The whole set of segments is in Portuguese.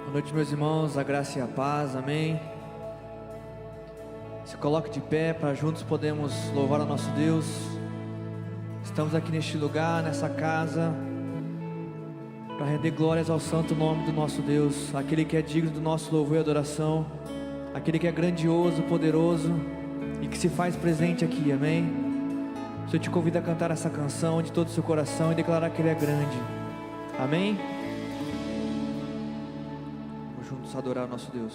Boa noite, meus irmãos, a graça e a paz, amém. Se coloque de pé para juntos podemos louvar o nosso Deus. Estamos aqui neste lugar, nessa casa, para render glórias ao santo nome do nosso Deus, aquele que é digno do nosso louvor e adoração, aquele que é grandioso, poderoso e que se faz presente aqui, amém. Eu te convido a cantar essa canção de todo o seu coração e declarar que Ele é grande, amém. Vamos juntos adorar o nosso Deus.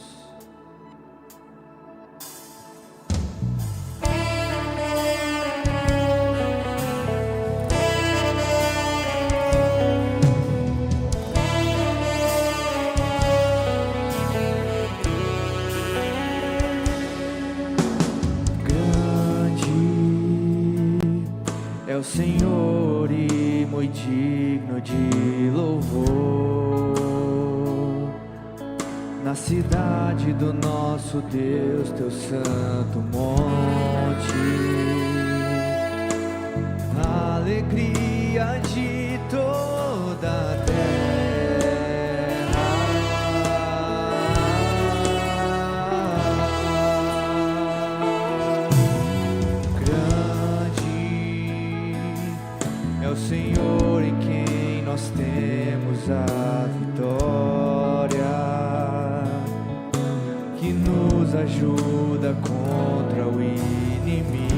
É o Senhor e muito digno de louvor, na cidade do nosso Deus, teu santo monte, a alegria de toda a terra. O Senhor em quem nós temos a vitória, que nos ajuda contra o inimigo.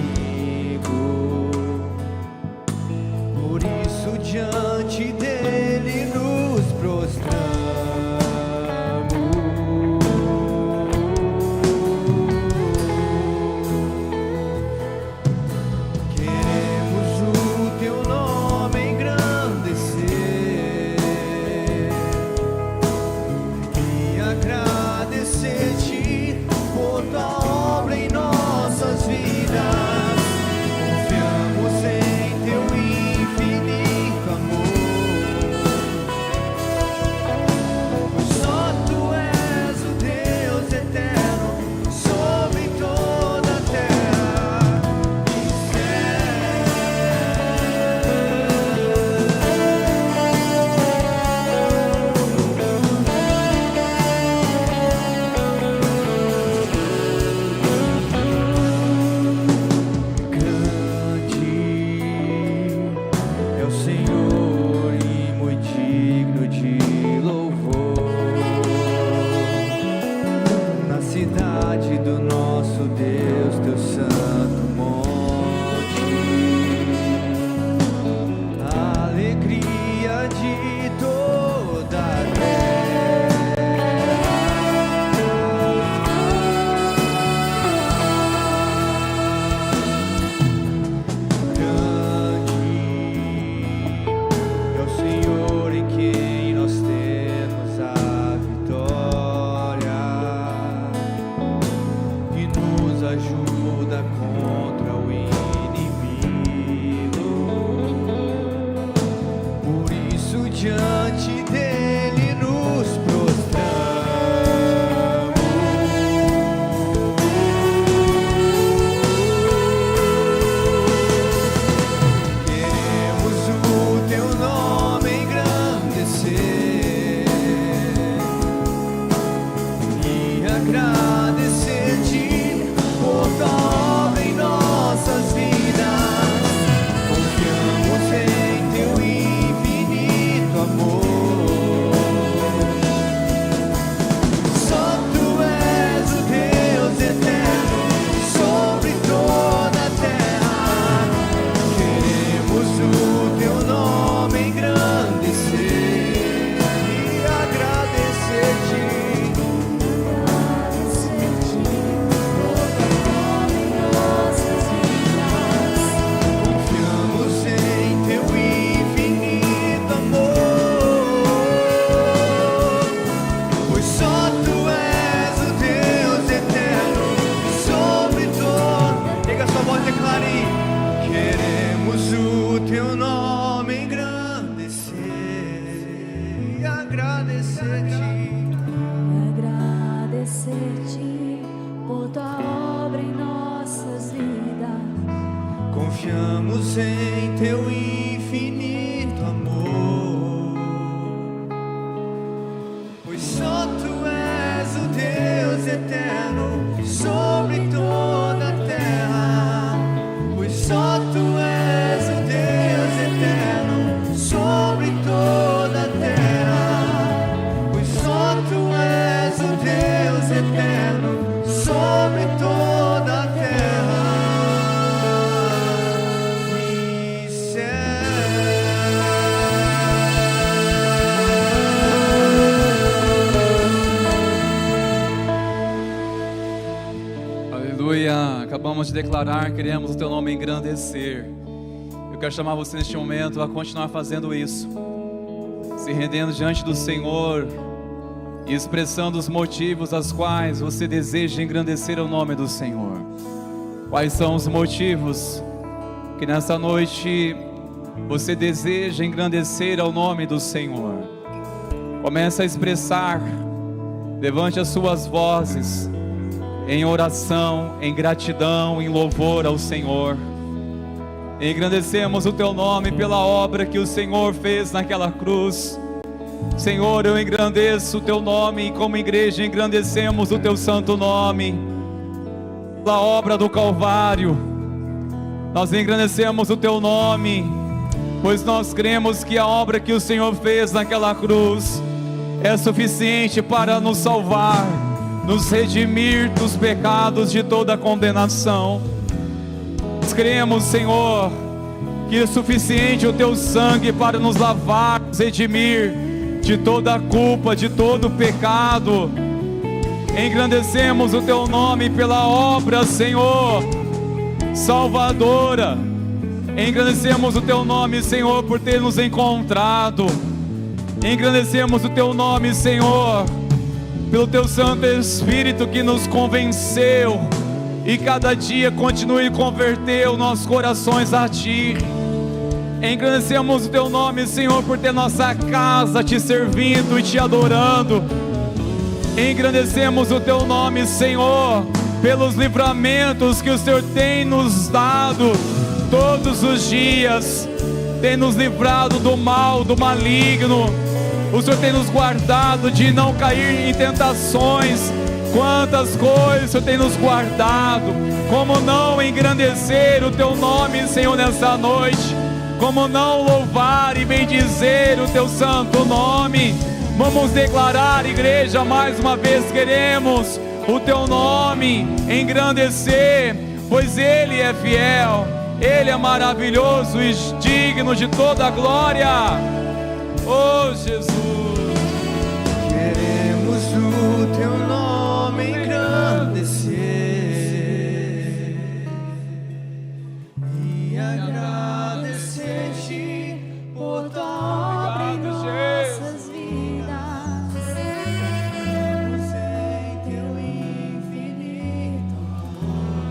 Por isso diante dele nos prostramos. Confiamos em teu infinito amor, pois só tu acabamos de declarar, queremos o teu nome engrandecer. Eu quero chamar você neste momento a continuar fazendo isso, se rendendo diante do Senhor e expressando os motivos aos quais você deseja engrandecer o nome do Senhor. Quais são os motivos que nessa noite você deseja engrandecer ao nome do Senhor? Comece a expressar, levante as suas vozes em oração, em gratidão, em louvor ao Senhor. Engrandecemos o teu nome pela obra que o Senhor fez naquela cruz. Senhor, eu engrandeço o teu nome, e como igreja engrandecemos o teu santo nome pela obra do Calvário. Nós engrandecemos o teu nome, pois nós cremos que a obra que o Senhor fez naquela cruz é suficiente para nos salvar, nos redimir dos pecados, de toda condenação. Nós cremos, Senhor, que é suficiente o teu sangue para nos lavar, nos redimir de toda a culpa, de todo o pecado. Engrandecemos o teu nome pela obra, Senhor, salvadora. Engrandecemos o teu nome, Senhor, por ter nos encontrado. Engrandecemos o teu nome, Senhor, pelo teu Santo Espírito que nos convenceu e cada dia continue a converter os nossos corações a ti. Engrandecemos o teu nome, Senhor, por ter nossa casa te servindo e te adorando. Engrandecemos o teu nome, Senhor, pelos livramentos que o Senhor tem nos dado todos os dias. Tem nos livrado do mal, do maligno. O Senhor tem nos guardado de não cair em tentações. Quantas coisas o Senhor tem nos guardado. Como não engrandecer o teu nome, Senhor, nessa noite? Como não louvar e bendizer o teu santo nome? Vamos declarar, igreja, mais uma vez queremos o teu nome engrandecer, pois Ele é fiel, Ele é maravilhoso e digno de toda a glória. Oh Jesus, queremos o teu nome engrandecer e agradecer-te por tua obra em nossas vidas. Cremos em teu infinito amor.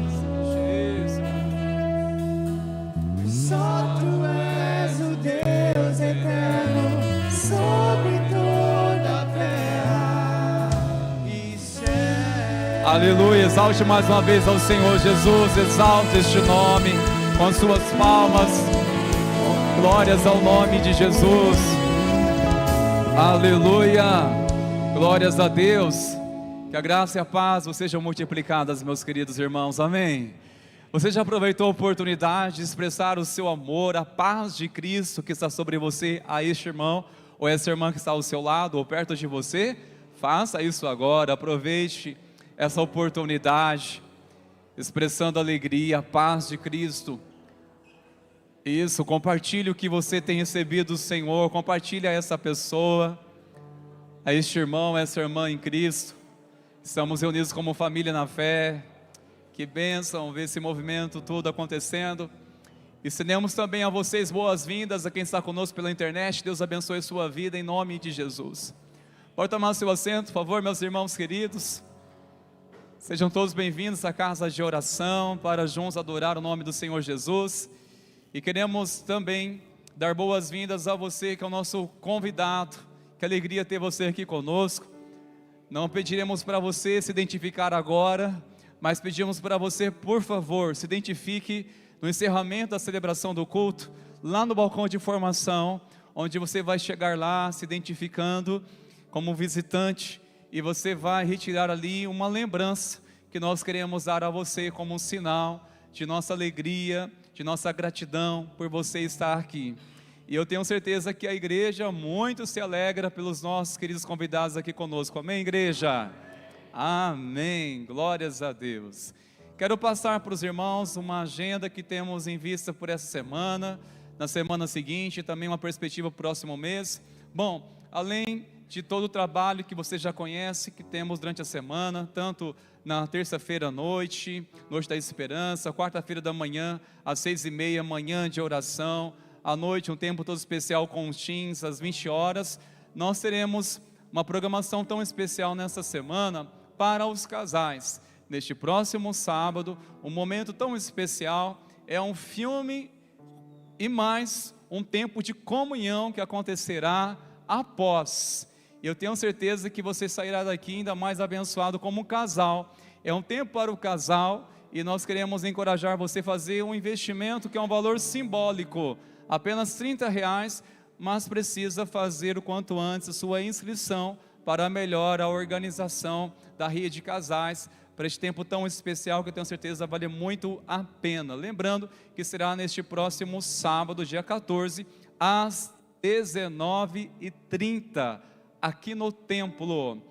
Só tu és o Deus eterno sobre toda a terra e céu. aleluia. Exalte mais uma vez ao Senhor Jesus. Exalte este nome com as suas palmas. Glórias ao nome de Jesus. Aleluia. Glórias a Deus. Que a graça e a paz sejam multiplicadas, meus queridos irmãos. Amém. Você já aproveitou a oportunidade de expressar o seu amor, a paz de Cristo que está sobre você a este irmão ou essa irmã que está ao seu lado ou perto de você? Faça isso agora. Aproveite essa oportunidade, expressando a alegria, a paz de Cristo. Isso, compartilhe o que você tem recebido do Senhor, compartilhe a essa pessoa, a este irmão, a essa irmã em Cristo. Estamos reunidos como família na fé. Que bênção ver esse movimento todo acontecendo. E estendemos também a vocês boas-vindas, a quem está conosco pela internet. Deus abençoe a sua vida em nome de Jesus. Pode tomar seu assento, por favor, meus irmãos queridos. Sejam todos bem-vindos à casa de oração, para juntos adorar o nome do Senhor Jesus. E queremos também dar boas-vindas a você que é o nosso convidado. Que alegria ter você aqui conosco. Não pediremos para você se identificar agora, mas pedimos para você, por favor, se identifique no encerramento da celebração do culto, lá no balcão de formação, onde você vai chegar lá se identificando como visitante, e você vai retirar ali uma lembrança que nós queremos dar a você como um sinal de nossa alegria, de nossa gratidão por você estar aqui. E eu tenho certeza que a igreja muito se alegra pelos nossos queridos convidados aqui conosco. Amém, igreja? Amém, glórias a Deus. Quero passar para os irmãos uma agenda que temos em vista por essa semana, na semana seguinte, também uma perspectiva para o próximo mês. Bom, além de todo o trabalho que você já conhece, que temos durante a semana, tanto na terça-feira à noite, Noite da Esperança, quarta-feira da manhã, às 6h30, manhã de oração, à noite um tempo todo especial com os teens, às 20 horas, nós teremos uma programação tão especial nessa semana para os casais. Neste próximo sábado, um momento tão especial, é um filme e mais um tempo de comunhão que acontecerá após. Eu tenho certeza que você sairá daqui ainda mais abençoado como um casal. É um tempo para o casal e nós queremos encorajar você a fazer um investimento que é um valor simbólico, apenas R$30, mas precisa fazer o quanto antes a sua inscrição para melhor a organização da rede de casais, para este tempo tão especial que eu tenho certeza vale muito a pena. Lembrando que será neste próximo sábado, dia 14, às 19h30, aqui no templo.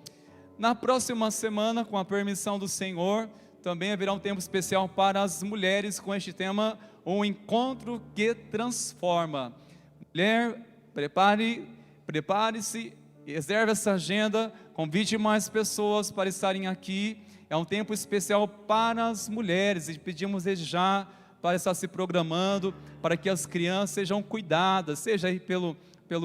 Na próxima semana, com a permissão do Senhor, também haverá um tempo especial para as mulheres com este tema, um encontro que transforma. Mulher, prepare-se, reserve essa agenda, convide mais pessoas para estarem aqui. É um tempo especial para as mulheres e pedimos desde já para estar se programando, para que as crianças sejam cuidadas, seja aí pelo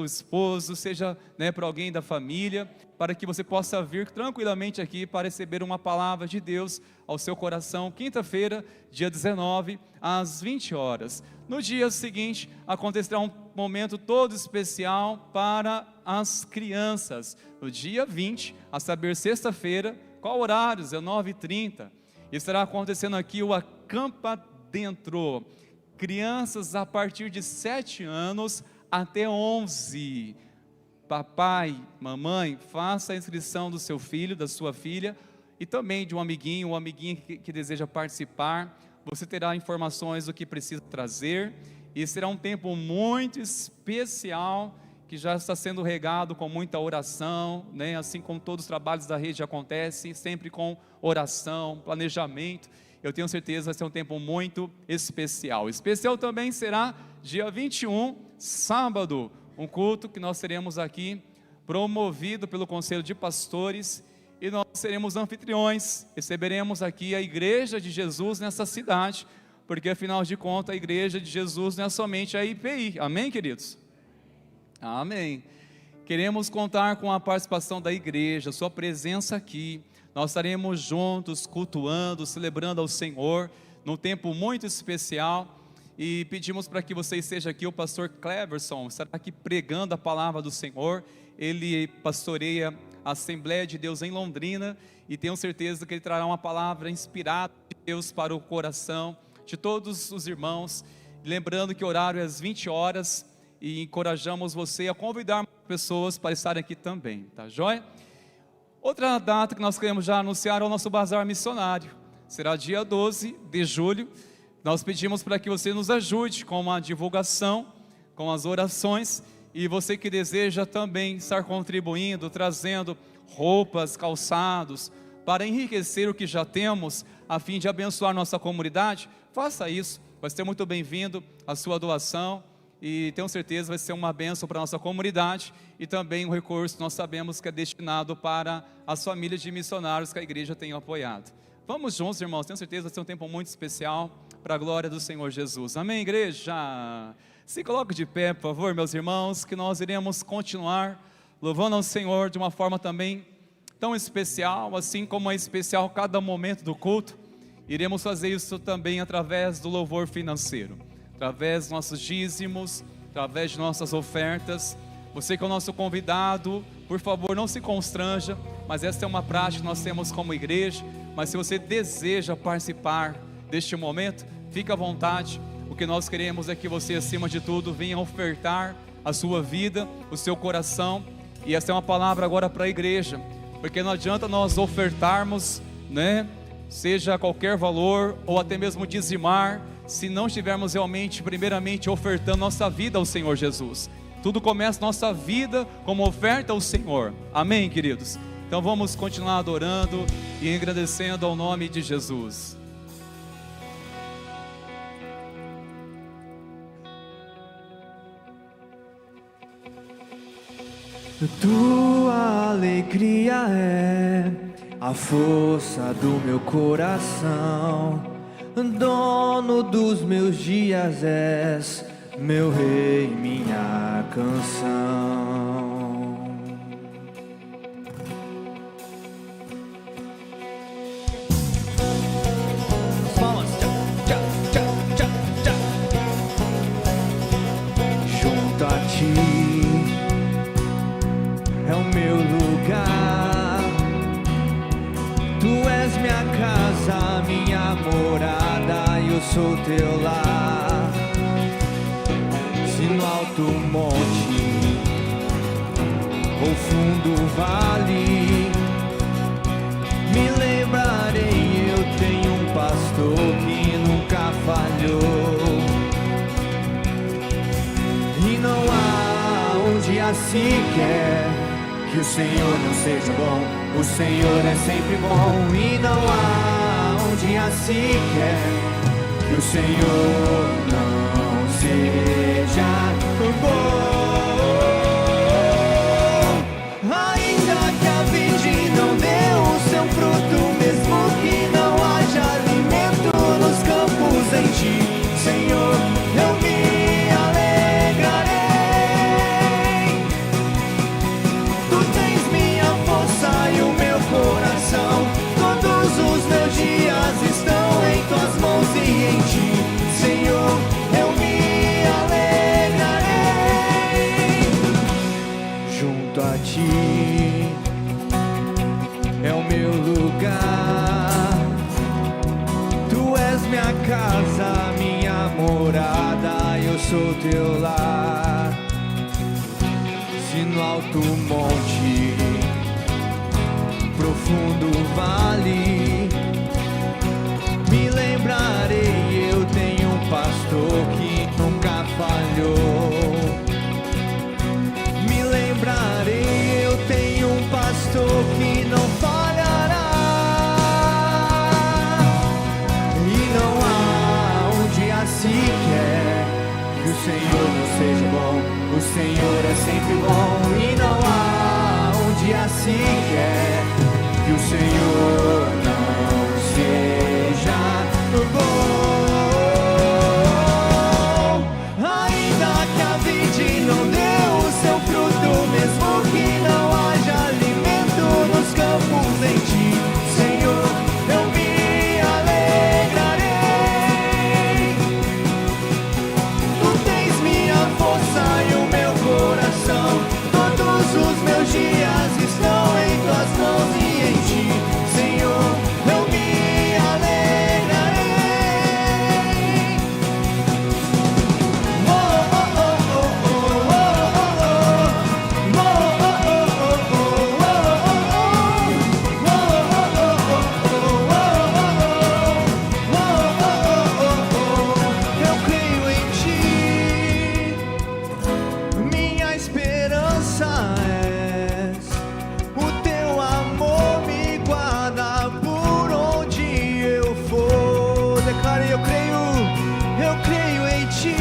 esposo, seja por alguém da família, para que você possa vir tranquilamente aqui para receber uma palavra de Deus ao seu coração, quinta-feira, dia 19, às 20 horas. No dia seguinte, acontecerá um momento todo especial para as crianças. No dia 20, a saber, sexta-feira, qual horário? 19h30. Estará acontecendo aqui o Acampa Dentro. Crianças a partir de 7 anos até 11. Papai, mamãe, faça a inscrição do seu filho, da sua filha, e também de um amiguinho ou amiguinha que deseja participar. Você terá informações do que precisa trazer, e será um tempo muito especial, que já está sendo regado com muita oração, assim como todos os trabalhos da rede acontecem, sempre com oração, planejamento. Eu tenho certeza que vai ser um tempo muito especial. Especial também será dia 21, sábado, um culto que nós teremos aqui, promovido pelo Conselho de Pastores, e nós seremos anfitriões, receberemos aqui a Igreja de Jesus nessa cidade, porque afinal de contas a Igreja de Jesus não é somente a IPI, amém, queridos? Amém. Queremos contar com a participação da igreja, sua presença aqui. Nós estaremos juntos, cultuando, celebrando ao Senhor, num tempo muito especial, e pedimos para que você esteja aqui. O pastor Cleverson estará aqui pregando a palavra do Senhor. Ele pastoreia a Assembleia de Deus em Londrina, e tenho certeza que ele trará uma palavra inspirada de Deus para o coração de todos os irmãos. Lembrando que o horário é às 20 horas, e encorajamos você a convidar pessoas para estarem aqui também, tá joia? Outra data que nós queremos já anunciar é o nosso bazar missionário. Será dia 12 de julho. Nós pedimos para que você nos ajude com a divulgação, com as orações, e você que deseja também estar contribuindo, trazendo roupas, calçados, para enriquecer o que já temos, a fim de abençoar nossa comunidade, faça isso. Vai ser muito bem-vindo a sua doação, e tenho certeza vai ser uma bênção para a nossa comunidade, e também um recurso nós sabemos que é destinado para as famílias de missionários que a igreja tem apoiado. Vamos juntos, irmãos, tenho certeza vai ser um tempo muito especial para a glória do Senhor Jesus. Amém, igreja? Se coloque de pé, por favor, meus irmãos, que nós iremos continuar louvando ao Senhor de uma forma também tão especial, assim como é especial cada momento do culto. Iremos fazer isso também através do louvor financeiro, através dos nossos dízimos, através de nossas ofertas. Você que é o nosso convidado, por favor, não se constranja, mas essa é uma prática que nós temos como igreja. Mas se você deseja participar deste momento, fique à vontade. O que nós queremos é que você, acima de tudo, venha ofertar a sua vida, o seu coração. E essa é uma palavra agora para a igreja, porque não adianta nós ofertarmos, seja qualquer valor, ou até mesmo dizimar, se não estivermos realmente, primeiramente, ofertando nossa vida ao Senhor Jesus. Tudo começa nossa vida como oferta ao Senhor. Amém, queridos? Então vamos continuar adorando e agradecendo ao nome de Jesus. Tua alegria é a força do meu coração, dono dos meus dias és, meu rei, minha canção. Palmas, tchá, tchá, tchá, tchá, tchá. Junto a ti é o meu lugar, tu és minha casa, minha morada, eu sou teu lar. Se no alto monte ou fundo vale, me lembrarei, eu tenho um pastor que nunca falhou. E não há um dia sequer que o Senhor não seja bom, o Senhor é sempre bom. E não há um dia sequer que o Senhor não seja bom. Ainda que a vide não dê o seu fruto, mesmo que não haja alimento nos campos em ti, Senhor, eu me alegrarei. Tu tens minha força e o meu coração, todos os meus dias estão em tuas mãos e em ti, Senhor, eu me alegrarei. Junto a ti é o meu lugar, tu és minha casa, minha morada, eu sou teu lar. Se no alto monte, profundo vale, me lembrarei, eu tenho um pastor que nunca falhou. Me lembrarei, eu tenho um pastor que não falhará. E não há um dia sequer que o Senhor não seja bom, o Senhor é sempre bom. E não há um dia sequer que o Senhor não seja bom. Ainda que a vide não dê o seu fruto, mesmo que não haja alimento nos campos em ti, Senhor, eu me alegrarei. Tu tens minha força e o meu coração, todos os meus dias estão em tuas mãos e em ti, Senhor, eu me alegrarei. Oh, oh, oh, oh, oh, oh, oh, oh. Eu creio em ti, minha esperança és, o teu amor me guarda por onde eu for. Declare, eu creio em ti,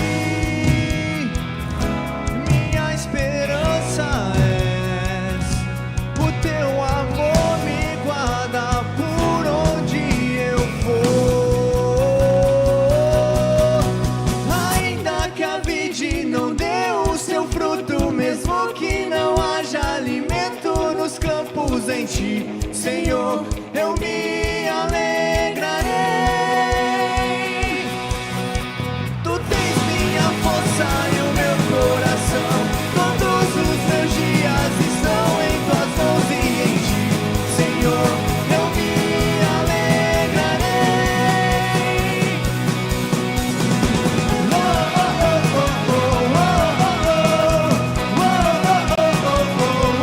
minha esperança és, o teu amor me guarda por onde eu for. Ainda que a vide não dê o seu fruto, mesmo que não haja alimento nos campos em ti, Senhor, eu me alegrarei. Tu tens minha força e o meu coração, todos os meus dias estão em tuas mãos e em ti, Senhor, eu me alegrarei. Oh, oh, oh, oh, oh, oh, oh, oh, oh,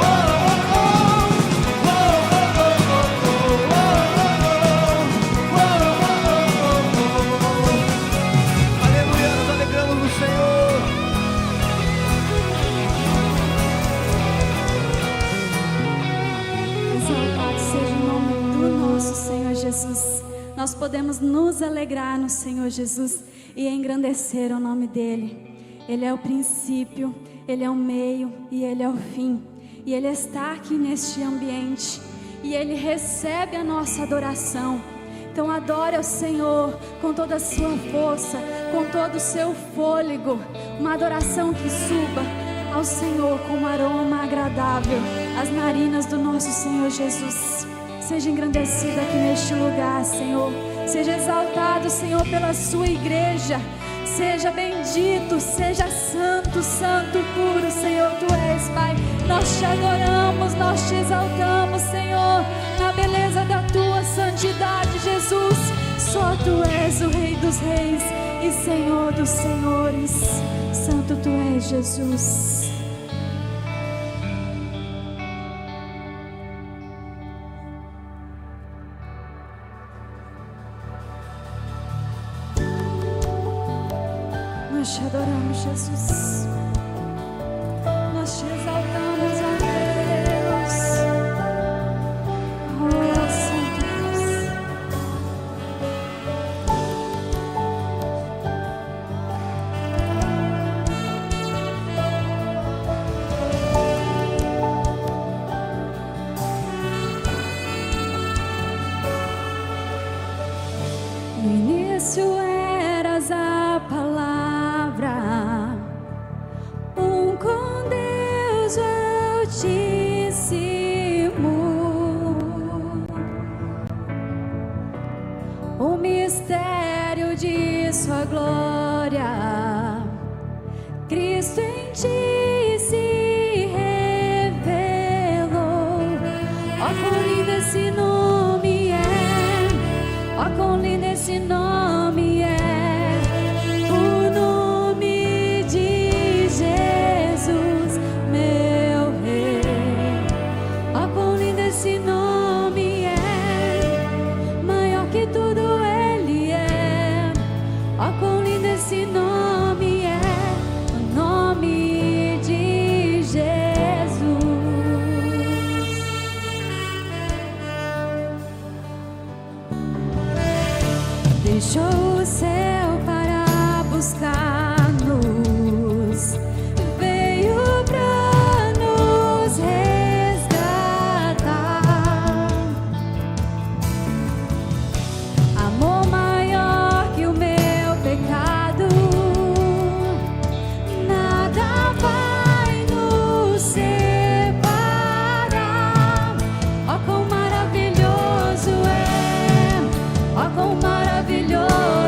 aleluia, nos alegramos no Senhor. Exaltado seja o nome do nosso Senhor Jesus. Nós podemos nos alegrar no Senhor Jesus e engrandecer o nome dele. Ele é o princípio, ele é o meio e ele é o fim. e Ele está aqui neste ambiente, e Ele recebe a nossa adoração. Então adore ao Senhor com toda a sua força, com todo o seu fôlego, uma adoração que suba ao Senhor com um aroma agradável às narinas do nosso Senhor Jesus. Seja engrandecido aqui neste lugar, Senhor. Seja exaltado, Senhor, pela sua igreja. Seja bendito, seja santo, santo, puro, Senhor, Tu és, Pai. Nós Te adoramos, nós Te exaltamos, Senhor, na beleza da Tua santidade, Jesus. Só Tu és o Rei dos reis e Senhor dos senhores. Santo Tu és, Jesus. Nós Te adoramos, Jesus. Nós Te exaltamos, ó Deus. Oh, Santo Deus. No início eras a palavra, com Deus Altíssimo, o mistério de Sua glória, Cristo em Ti se revelou. Ó, quão lindo esse nome é, ó, quão lindo esse nome é. Esse nome é o nome de Jesus. Deixou o céu para buscar-nos, veio para nos resgatar. Amor maior que o meu pecado, quão maravilhoso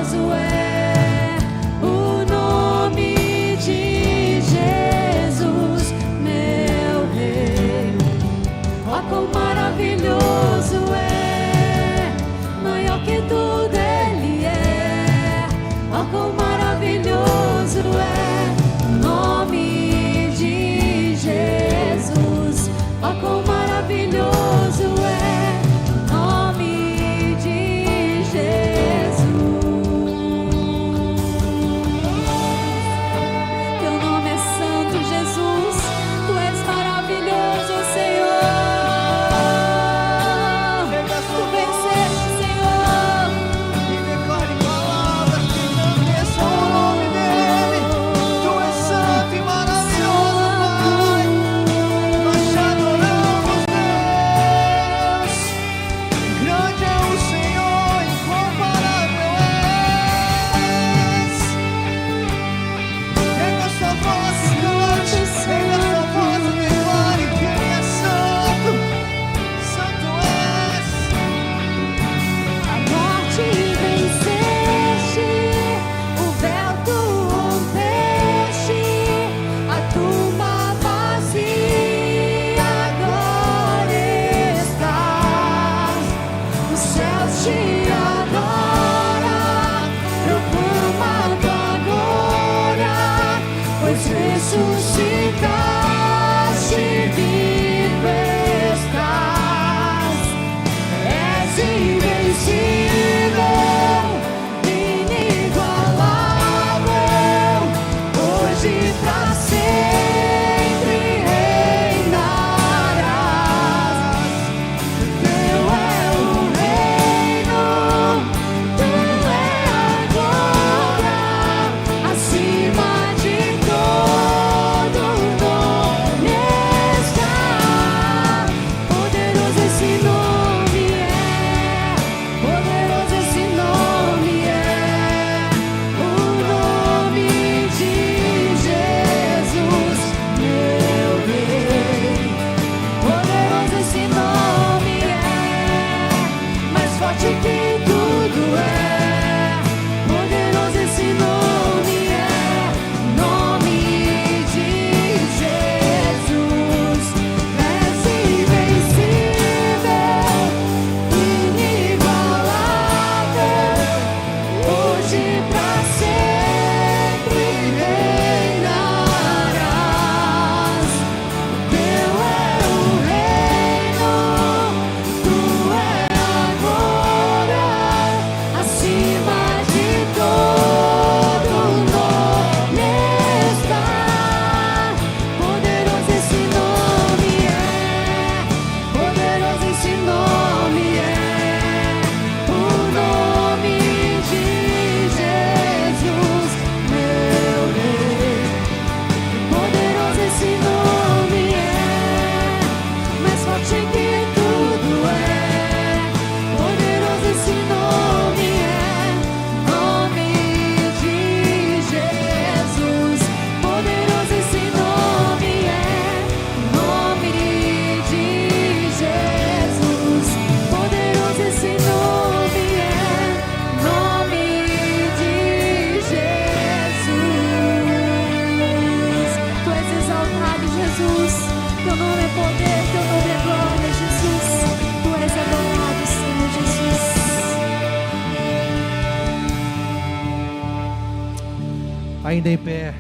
Ainda em pé,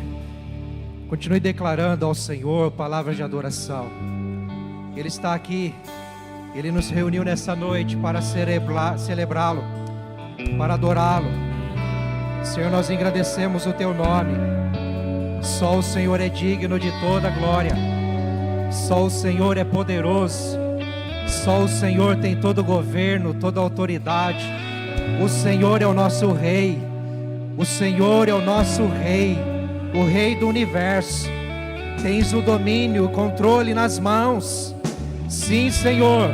continue declarando ao Senhor palavras de adoração. Ele está aqui, Ele nos reuniu nessa noite para celebrá-lo, para adorá-lo. Senhor, nós engrandecemos o Teu nome. Só o Senhor é digno de toda glória. Só o Senhor é poderoso. Só o Senhor tem todo o governo, toda a autoridade. O Senhor é o nosso Rei. O Senhor é o nosso Rei, o Rei do universo. Tens o domínio, o controle nas mãos. Sim, Senhor.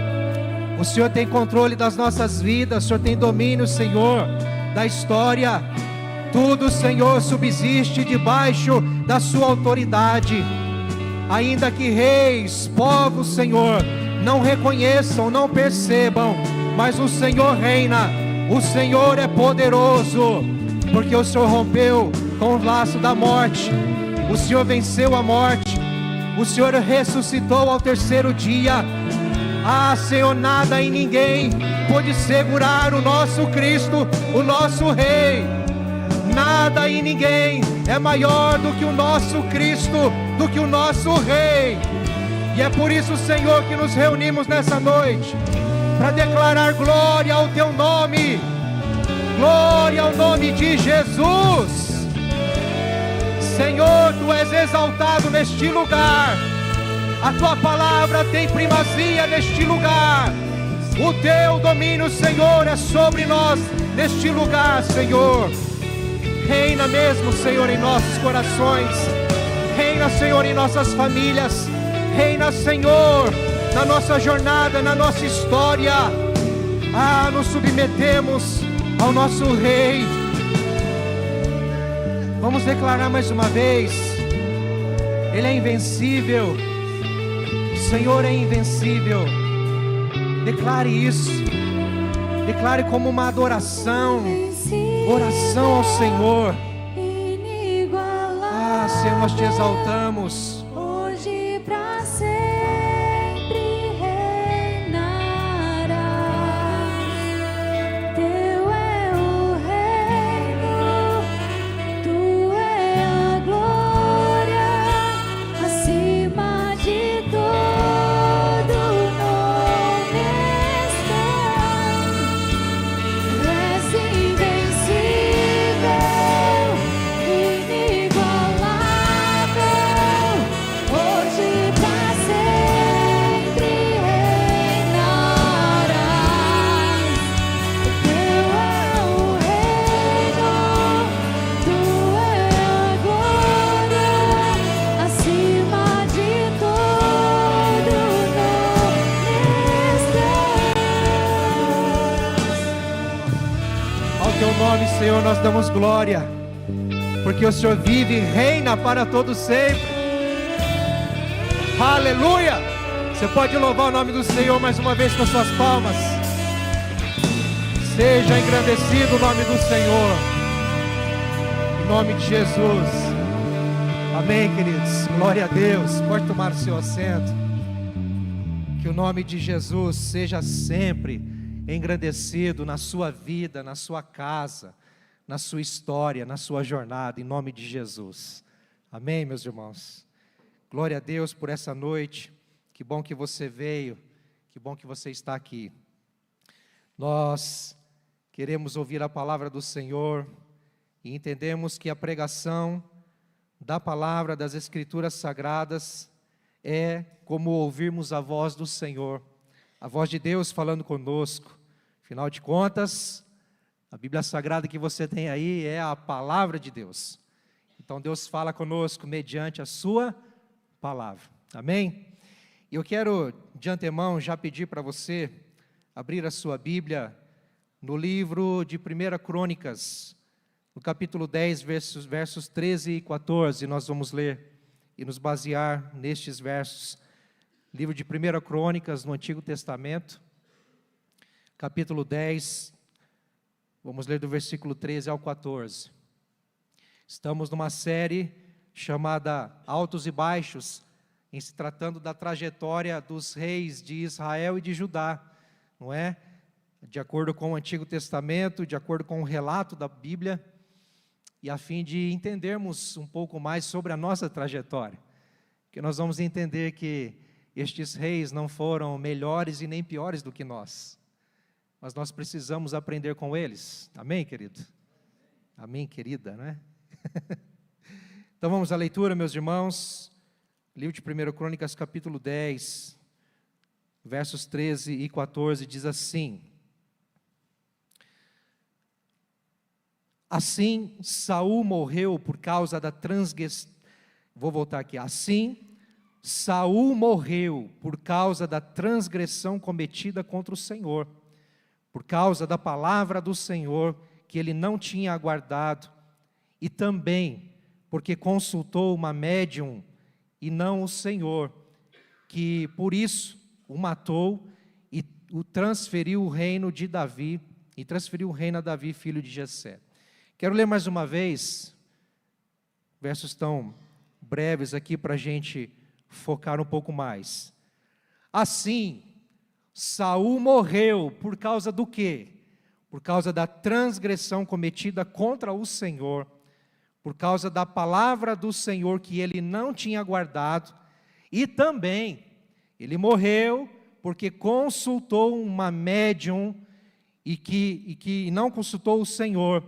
O Senhor tem controle das nossas vidas. O Senhor tem domínio, Senhor, da história. Tudo, Senhor, subsiste debaixo da sua autoridade. Ainda que reis, povos, Senhor, não reconheçam, não percebam, mas o Senhor reina. O Senhor é poderoso, porque o Senhor rompeu com o laço da morte. O Senhor venceu a morte. O Senhor ressuscitou ao terceiro dia. Ah, Senhor, nada e ninguém pode segurar o nosso Cristo, o nosso Rei. Nada e ninguém é maior do que o nosso Cristo, do que o nosso Rei. E é por isso, Senhor, que nos reunimos nessa noite, para declarar glória ao Teu nome. Glória ao nome de Jesus. Senhor, Tu és exaltado neste lugar. A Tua palavra tem primazia neste lugar. O Teu domínio, Senhor, é sobre nós neste lugar, Senhor. Reina mesmo, Senhor, em nossos corações. Reina, Senhor, em nossas famílias. Reina, Senhor, na nossa jornada, na nossa história. Ah, nos submetemos ao nosso Rei. Vamos declarar mais uma vez: Ele é invencível. O Senhor é invencível. Declare isso. Declare como uma adoração. Oração ao Senhor. Ah, Senhor, nós te exaltamos. Hoje pra sempre reinará. Teu é o reino, Tu é a glória, acima de todo nome está. Tu és invencível, inigualável. Hoje pra sempre reinarás. Teu é o reino, Tu é a glória, acima de todo nome estás. Ao Teu nome, Senhor, nós damos glória, porque o Senhor vive e reina para todo sempre. Aleluia! Você pode louvar o nome do Senhor mais uma vez com suas palmas. Seja engrandecido o nome do Senhor, em nome de Jesus. Amém, queridos. Glória a Deus. Pode tomar o seu assento. Que o nome de Jesus seja sempre engrandecido na sua vida, na sua casa, na sua história, na sua jornada, em nome de Jesus. Amém, meus irmãos. Glória a Deus por essa noite. Que bom que você veio, que bom que você está aqui. Nós queremos ouvir a palavra do Senhor e entendemos que a pregação da palavra das Escrituras Sagradas é como ouvirmos a voz do Senhor, a voz de Deus falando conosco. Afinal de contas, a Bíblia Sagrada que você tem aí é a palavra de Deus. Então Deus fala conosco mediante a sua palavra. Amém? E eu quero, de antemão, já pedir para você abrir a sua Bíblia no livro de 1 Crônicas, no capítulo 10, versos 13 e 14, nós vamos ler e nos basear nestes versos. Livro de 1 Crônicas, no Antigo Testamento, capítulo 10, vamos ler do versículo 13 ao 14. Estamos numa série chamada Altos e Baixos, em se tratando da trajetória dos reis de Israel e de Judá, não é? De acordo com o Antigo Testamento, de acordo com o relato da Bíblia, e a fim de entendermos um pouco mais sobre a nossa trajetória, que nós vamos entender que estes reis não foram melhores e nem piores do que nós, mas nós precisamos aprender com eles. Amém, querido? Amém, querida, né? Então vamos à leitura, meus irmãos. Livro de 1 Crônicas, capítulo 10, versos 13 e 14, diz assim: Assim, Saul morreu por causa da transgressão. Vou voltar aqui. Assim, Saul morreu por causa da transgressão cometida contra o Senhor, por causa da palavra do Senhor que ele não tinha aguardado, e também porque consultou uma médium e não o Senhor, que por isso o matou e o transferiu o reino de Davi, e transferiu o reino a Davi, filho de Jessé. Quero ler mais uma vez, versos tão breves aqui para a gente focar um pouco mais. Assim, Saul morreu por causa do quê? Por causa da transgressão cometida contra o Senhor, por causa da palavra do Senhor que ele não tinha guardado, e também ele morreu porque consultou uma médium e que não consultou o Senhor,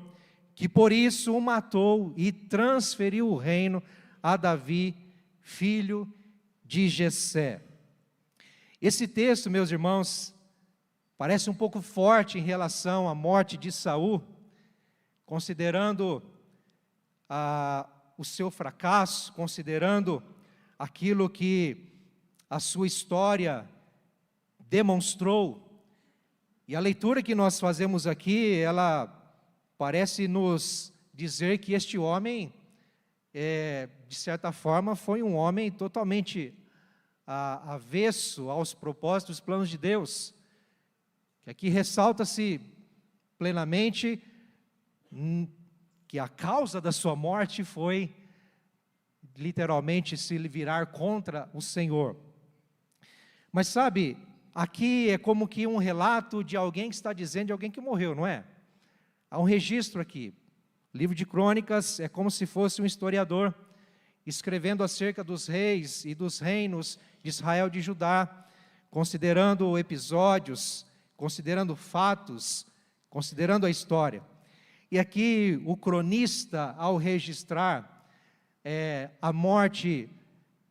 que por isso o matou e transferiu o reino a Davi, filho de Jessé. Esse texto, meus irmãos, parece um pouco forte em relação à morte de Saul, considerando o seu fracasso, considerando aquilo que a sua história demonstrou. E a leitura que nós fazemos aqui, ela parece nos dizer que este homem, de certa forma, foi um homem totalmente avesso aos propósitos e planos de Deus. Que aqui ressalta-se plenamente que a causa da sua morte foi literalmente se virar contra o Senhor. Mas sabe, aqui é como que um relato de alguém que está dizendo de alguém que morreu, não é? Há um registro aqui. O livro de Crônicas é como se fosse um historiador escrevendo acerca dos reis e dos reinos de Israel e de Judá, considerando episódios, considerando fatos, considerando a história. E aqui o cronista, ao registrar a morte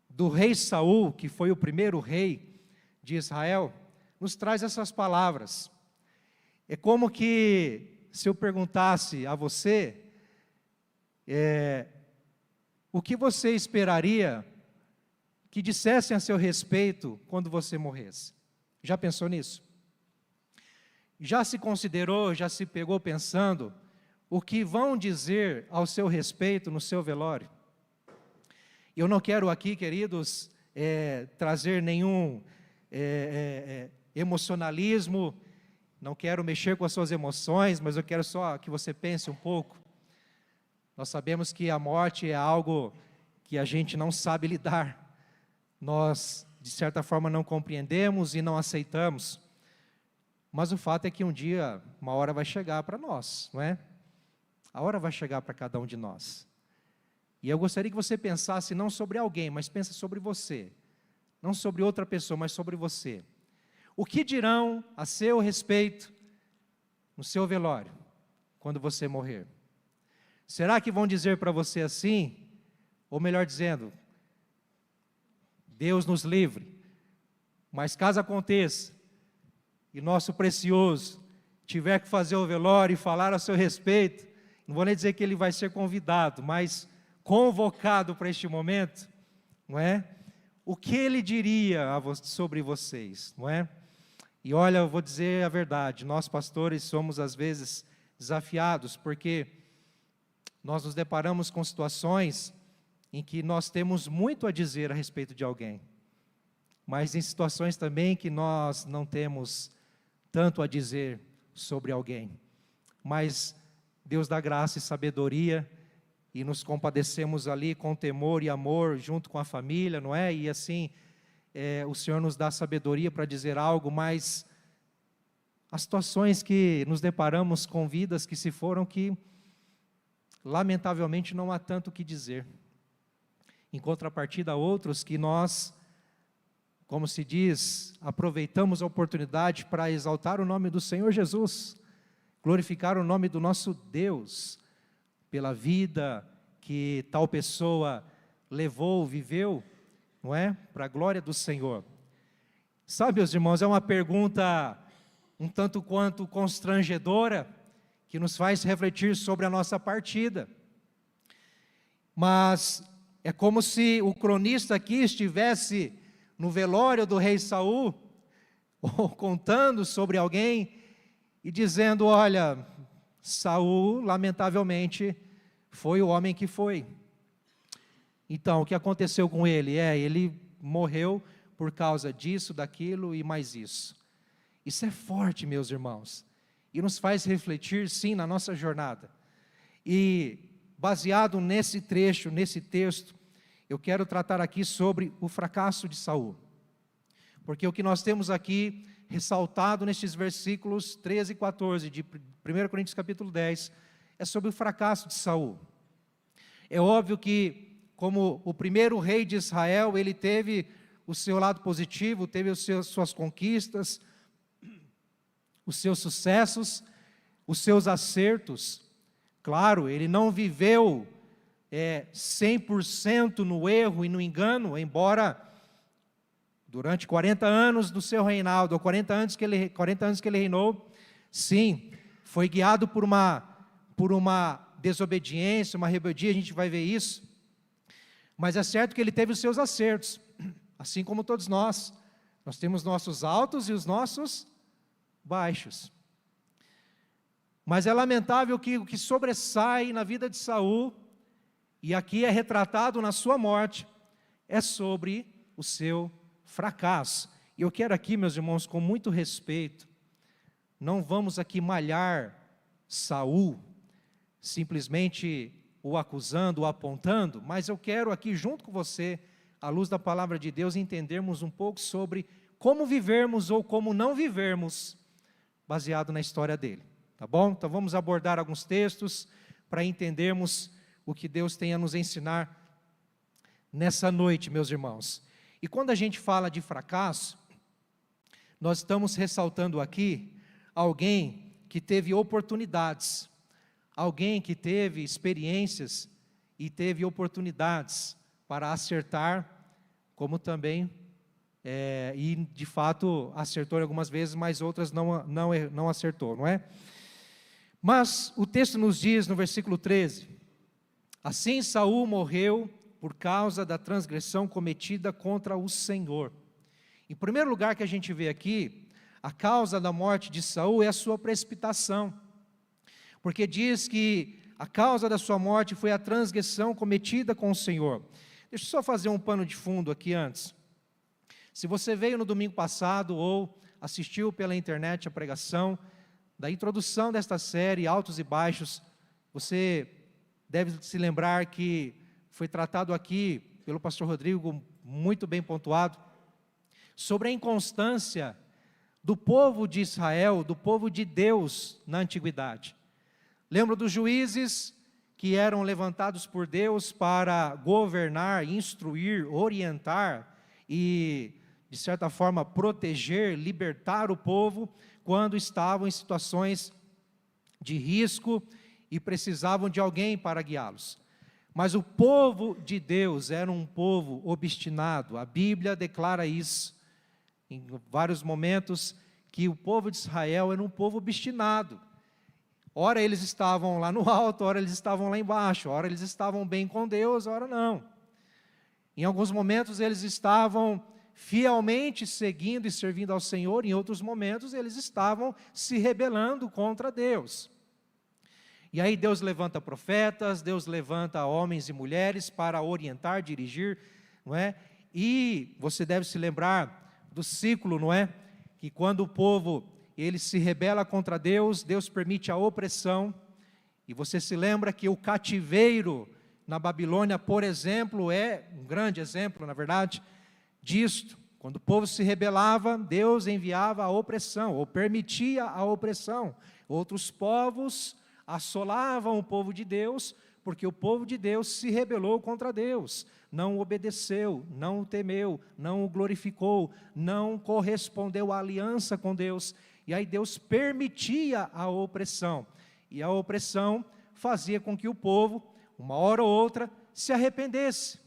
do rei Saul, que foi o primeiro rei de Israel, nos traz essas palavras. É como que, se eu perguntasse a você, o que você esperaria que dissessem a seu respeito quando você morresse? Já pensou nisso? Já se considerou, já se pegou pensando o que vão dizer ao seu respeito no seu velório? Eu não quero aqui, queridos, trazer nenhum emocionalismo, não quero mexer com as suas emoções, mas eu quero só que você pense um pouco. Nós sabemos que a morte é algo que a gente não sabe lidar, nós, de certa forma, não compreendemos e não aceitamos, mas o fato é que um dia, uma hora vai chegar para nós, não é? A hora vai chegar para cada um de nós. E eu gostaria que você pensasse não sobre alguém, mas pense sobre você. Não sobre outra pessoa, mas sobre você. O que dirão a seu respeito no seu velório, quando você morrer? Será que vão dizer para você assim? Ou melhor dizendo, Deus nos livre, mas caso aconteça, e nosso precioso tiver que fazer o velório e falar a seu respeito, não vou nem dizer que ele vai ser convidado, mas convocado para este momento, não é? o que ele diria sobre vocês, não é? E olha, eu vou dizer a verdade, nós pastores somos às vezes desafiados, porque nós nos deparamos com situações em que nós temos muito a dizer a respeito de alguém, mas em situações também que nós não temos tanto a dizer sobre alguém. Mas Deus dá graça e sabedoria, e nos compadecemos ali com temor e amor, junto com a família, não é? E assim, o Senhor nos dá sabedoria para dizer algo, mas as situações que nos deparamos com vidas que se foram, que lamentavelmente não há tanto o que dizer. Em contrapartida, outros que nós, como se diz, aproveitamos a oportunidade para exaltar o nome do Senhor Jesus, glorificar o nome do nosso Deus, pela vida que tal pessoa levou, viveu, não é? Para a glória do Senhor. Sabe, meus irmãos, é uma pergunta um tanto quanto constrangedora, que nos faz refletir sobre a nossa partida. Mas é como se o cronista aqui estivesse no velório do rei Saul, ou contando sobre alguém, e dizendo, olha, Saul, lamentavelmente, foi o homem que foi. Então, o que aconteceu com ele? Ele morreu por causa disso, daquilo e mais isso. Isso é forte, meus irmãos, e nos faz refletir, sim, na nossa jornada. E, baseado nesse trecho, nesse texto, eu quero tratar aqui sobre o fracasso de Saul. Porque o que nós temos aqui ressaltado nestes versículos 13 e 14 de 1 Coríntios capítulo 10, é sobre o fracasso de Saul. É óbvio que, como o primeiro rei de Israel, ele teve o seu lado positivo, teve suas conquistas, os seus sucessos, os seus acertos. Claro, ele não viveu 100% no erro e no engano, embora durante 40 anos do seu reinado, ou 40 anos que ele reinou, sim, foi guiado por uma desobediência, uma rebeldia, a gente vai ver isso. Mas é certo que ele teve os seus acertos, assim como todos nós. Nós temos nossos altos e os nossos baixos. Mas é lamentável que o que sobressai na vida de Saul, e aqui é retratado na sua morte, é sobre o seu fracasso. E eu quero aqui, meus irmãos, com muito respeito, não vamos aqui malhar Saul, simplesmente o acusando, o apontando, mas eu quero aqui junto com você, à luz da palavra de Deus, entendermos um pouco sobre como vivermos ou como não vivermos, baseado na história dele, tá bom? Então vamos abordar alguns textos para entendermos o que Deus tem a nos ensinar nessa noite, meus irmãos. E quando a gente fala de fracasso, nós estamos ressaltando aqui alguém que teve oportunidades, alguém que teve experiências e teve oportunidades para acertar, como também, e de fato acertou algumas vezes, mas outras não acertou, não é? Mas o texto nos diz no versículo 13, assim Saul morreu por causa da transgressão cometida contra o Senhor. Em primeiro lugar que a gente vê aqui, a causa da morte de Saul é a sua precipitação, porque diz que a causa da sua morte foi a transgressão cometida com o Senhor. Deixa eu só fazer um pano de fundo aqui antes. Se você veio no domingo passado ou assistiu pela internet a pregação da introdução desta série, Altos e Baixos, você deve se lembrar que foi tratado aqui pelo pastor Rodrigo, muito bem pontuado, sobre a inconstância do povo de Israel, do povo de Deus na antiguidade. Lembra dos juízes que eram levantados por Deus para governar, instruir, orientar e, de certa forma, proteger, libertar o povo quando estavam em situações de risco e precisavam de alguém para guiá-los. Mas o povo de Deus era um povo obstinado. A Bíblia declara isso em vários momentos, que o povo de Israel era um povo obstinado. Ora eles estavam lá no alto, ora eles estavam lá embaixo, ora eles estavam bem com Deus, ora não. Em alguns momentos eles estavam fielmente seguindo e servindo ao Senhor, em outros momentos eles estavam se rebelando contra Deus. E aí Deus levanta profetas, Deus levanta homens e mulheres para orientar, dirigir, não é? E você deve se lembrar do ciclo, não é? Que quando o povo ele se rebela contra Deus, Deus permite a opressão. E você se lembra que o cativeiro na Babilônia, por exemplo, é um grande exemplo, na verdade, disto. Quando o povo se rebelava, Deus enviava a opressão, ou permitia a opressão. Outros povos assolavam o povo de Deus, porque o povo de Deus se rebelou contra Deus, não obedeceu, não o temeu, não o glorificou, não correspondeu à aliança com Deus. E aí Deus permitia a opressão. E a opressão fazia com que o povo, uma hora ou outra, se arrependesse,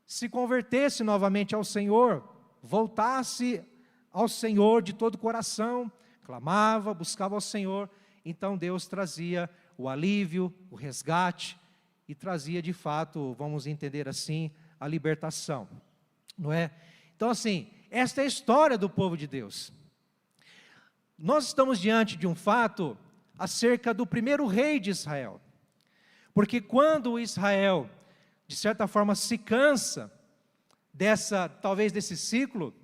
se convertesse novamente ao Senhor, voltasse ao Senhor de todo o coração, clamava, buscava ao Senhor. Então Deus trazia o alívio, o resgate, e trazia de fato, vamos entender assim, a libertação, não é? Então assim, esta é a história do povo de Deus. Nós estamos diante de um fato acerca do primeiro rei de Israel, porque quando Israel, de certa forma, se cansa talvez desse ciclo,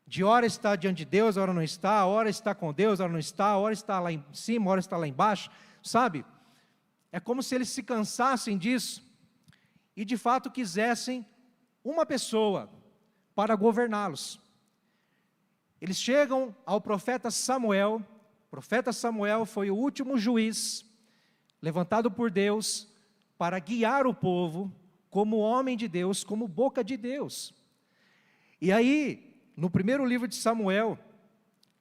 de hora está diante de Deus, hora não está, hora está com Deus, hora não está, hora está lá em cima, hora está lá embaixo, sabe? É como se eles se cansassem disso, e de fato quisessem uma pessoa para governá-los. Eles chegam ao profeta Samuel. O profeta Samuel foi o último juiz levantado por Deus para guiar o povo como homem de Deus, como boca de Deus. E aí, no primeiro livro de Samuel,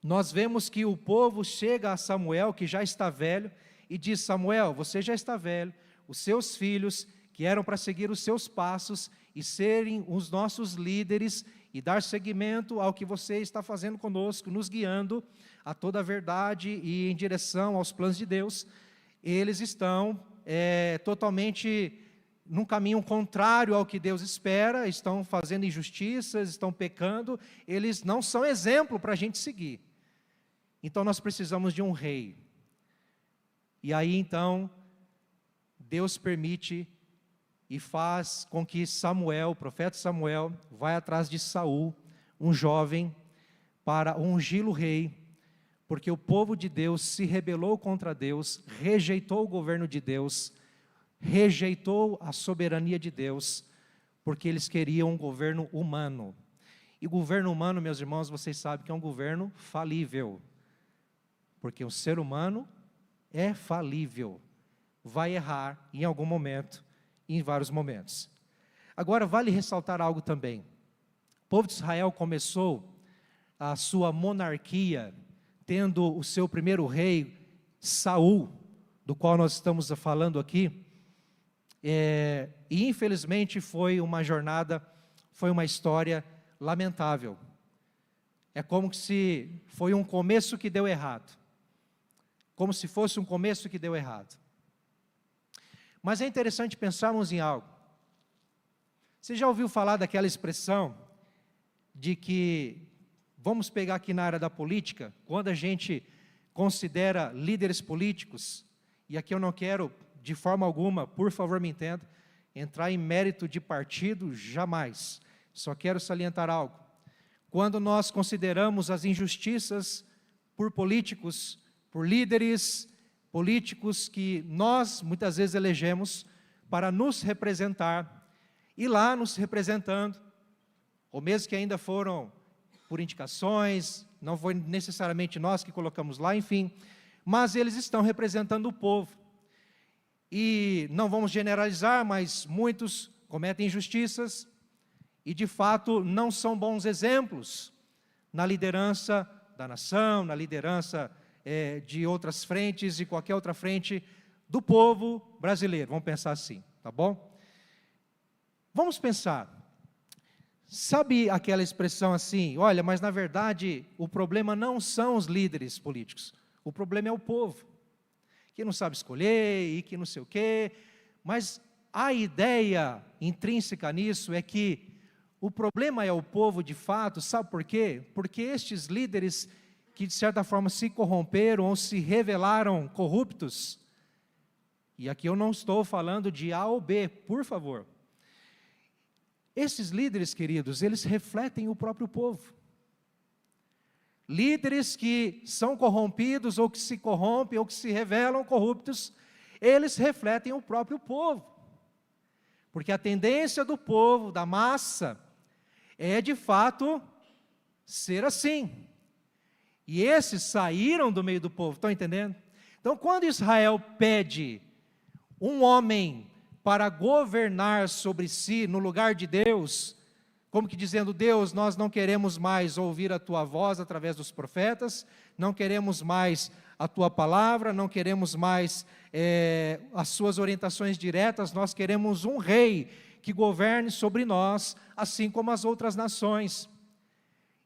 nós vemos que o povo chega a Samuel, que já está velho, e diz: Samuel, você já está velho, os seus filhos, que eram para seguir os seus passos e serem os nossos líderes, e dar seguimento ao que você está fazendo conosco, nos guiando a toda a verdade e em direção aos planos de Deus, eles estão totalmente num caminho contrário ao que Deus espera, estão fazendo injustiças, estão pecando, eles não são exemplo para a gente seguir. Então nós precisamos de um rei. E aí então, Deus permite e faz com que Samuel, o profeta Samuel, vai atrás de Saul, um jovem, para ungí-lo rei, porque o povo de Deus se rebelou contra Deus, rejeitou o governo de Deus, rejeitou a soberania de Deus, porque eles queriam um governo humano. E governo humano, meus irmãos, vocês sabem que é um governo falível, porque o ser humano é falível, vai errar em algum momento, em vários momentos. Agora vale ressaltar algo também. O povo de Israel começou a sua monarquia tendo o seu primeiro rei, Saul, do qual nós estamos falando aqui, e infelizmente foi uma jornada, foi uma história lamentável. É como se foi um começo que deu errado, como se fosse um começo que deu errado. Mas é interessante pensarmos em algo. Você já ouviu falar daquela expressão de que, vamos pegar aqui na área da política, quando a gente considera líderes políticos, e aqui eu não quero, de forma alguma, por favor me entenda, entrar em mérito de partido, jamais. Só quero salientar algo. Quando nós consideramos as injustiças por políticos, por líderes políticos que nós muitas vezes elegemos para nos representar, e lá nos representando, ou mesmo que ainda foram por indicações, não foi necessariamente nós que colocamos lá, enfim, mas eles estão representando o povo. E não vamos generalizar, mas muitos cometem injustiças, e de fato não são bons exemplos na liderança da nação, na liderança de outras frentes, de qualquer outra frente do povo brasileiro, vamos pensar assim, tá bom? Vamos pensar, sabe aquela expressão assim, olha, mas na verdade o problema não são os líderes políticos, o problema é o povo, que não sabe escolher e que não sei o quê, mas a ideia intrínseca nisso é que o problema é o povo de fato, sabe por quê? Porque estes líderes que de certa forma se corromperam ou se revelaram corruptos, e aqui eu não estou falando de A ou B, por favor. Esses líderes, queridos, eles refletem o próprio povo. Líderes que são corrompidos, ou que se corrompem, ou que se revelam corruptos, eles refletem o próprio povo. Porque a tendência do povo, da massa, é de fato ser assim. E esses saíram do meio do povo, estão entendendo? Então, quando Israel pede um homem para governar sobre si, no lugar de Deus, como que dizendo: Deus, nós não queremos mais ouvir a tua voz através dos profetas, não queremos mais a tua palavra, não queremos mais as suas orientações diretas, nós queremos um rei que governe sobre nós, assim como as outras nações.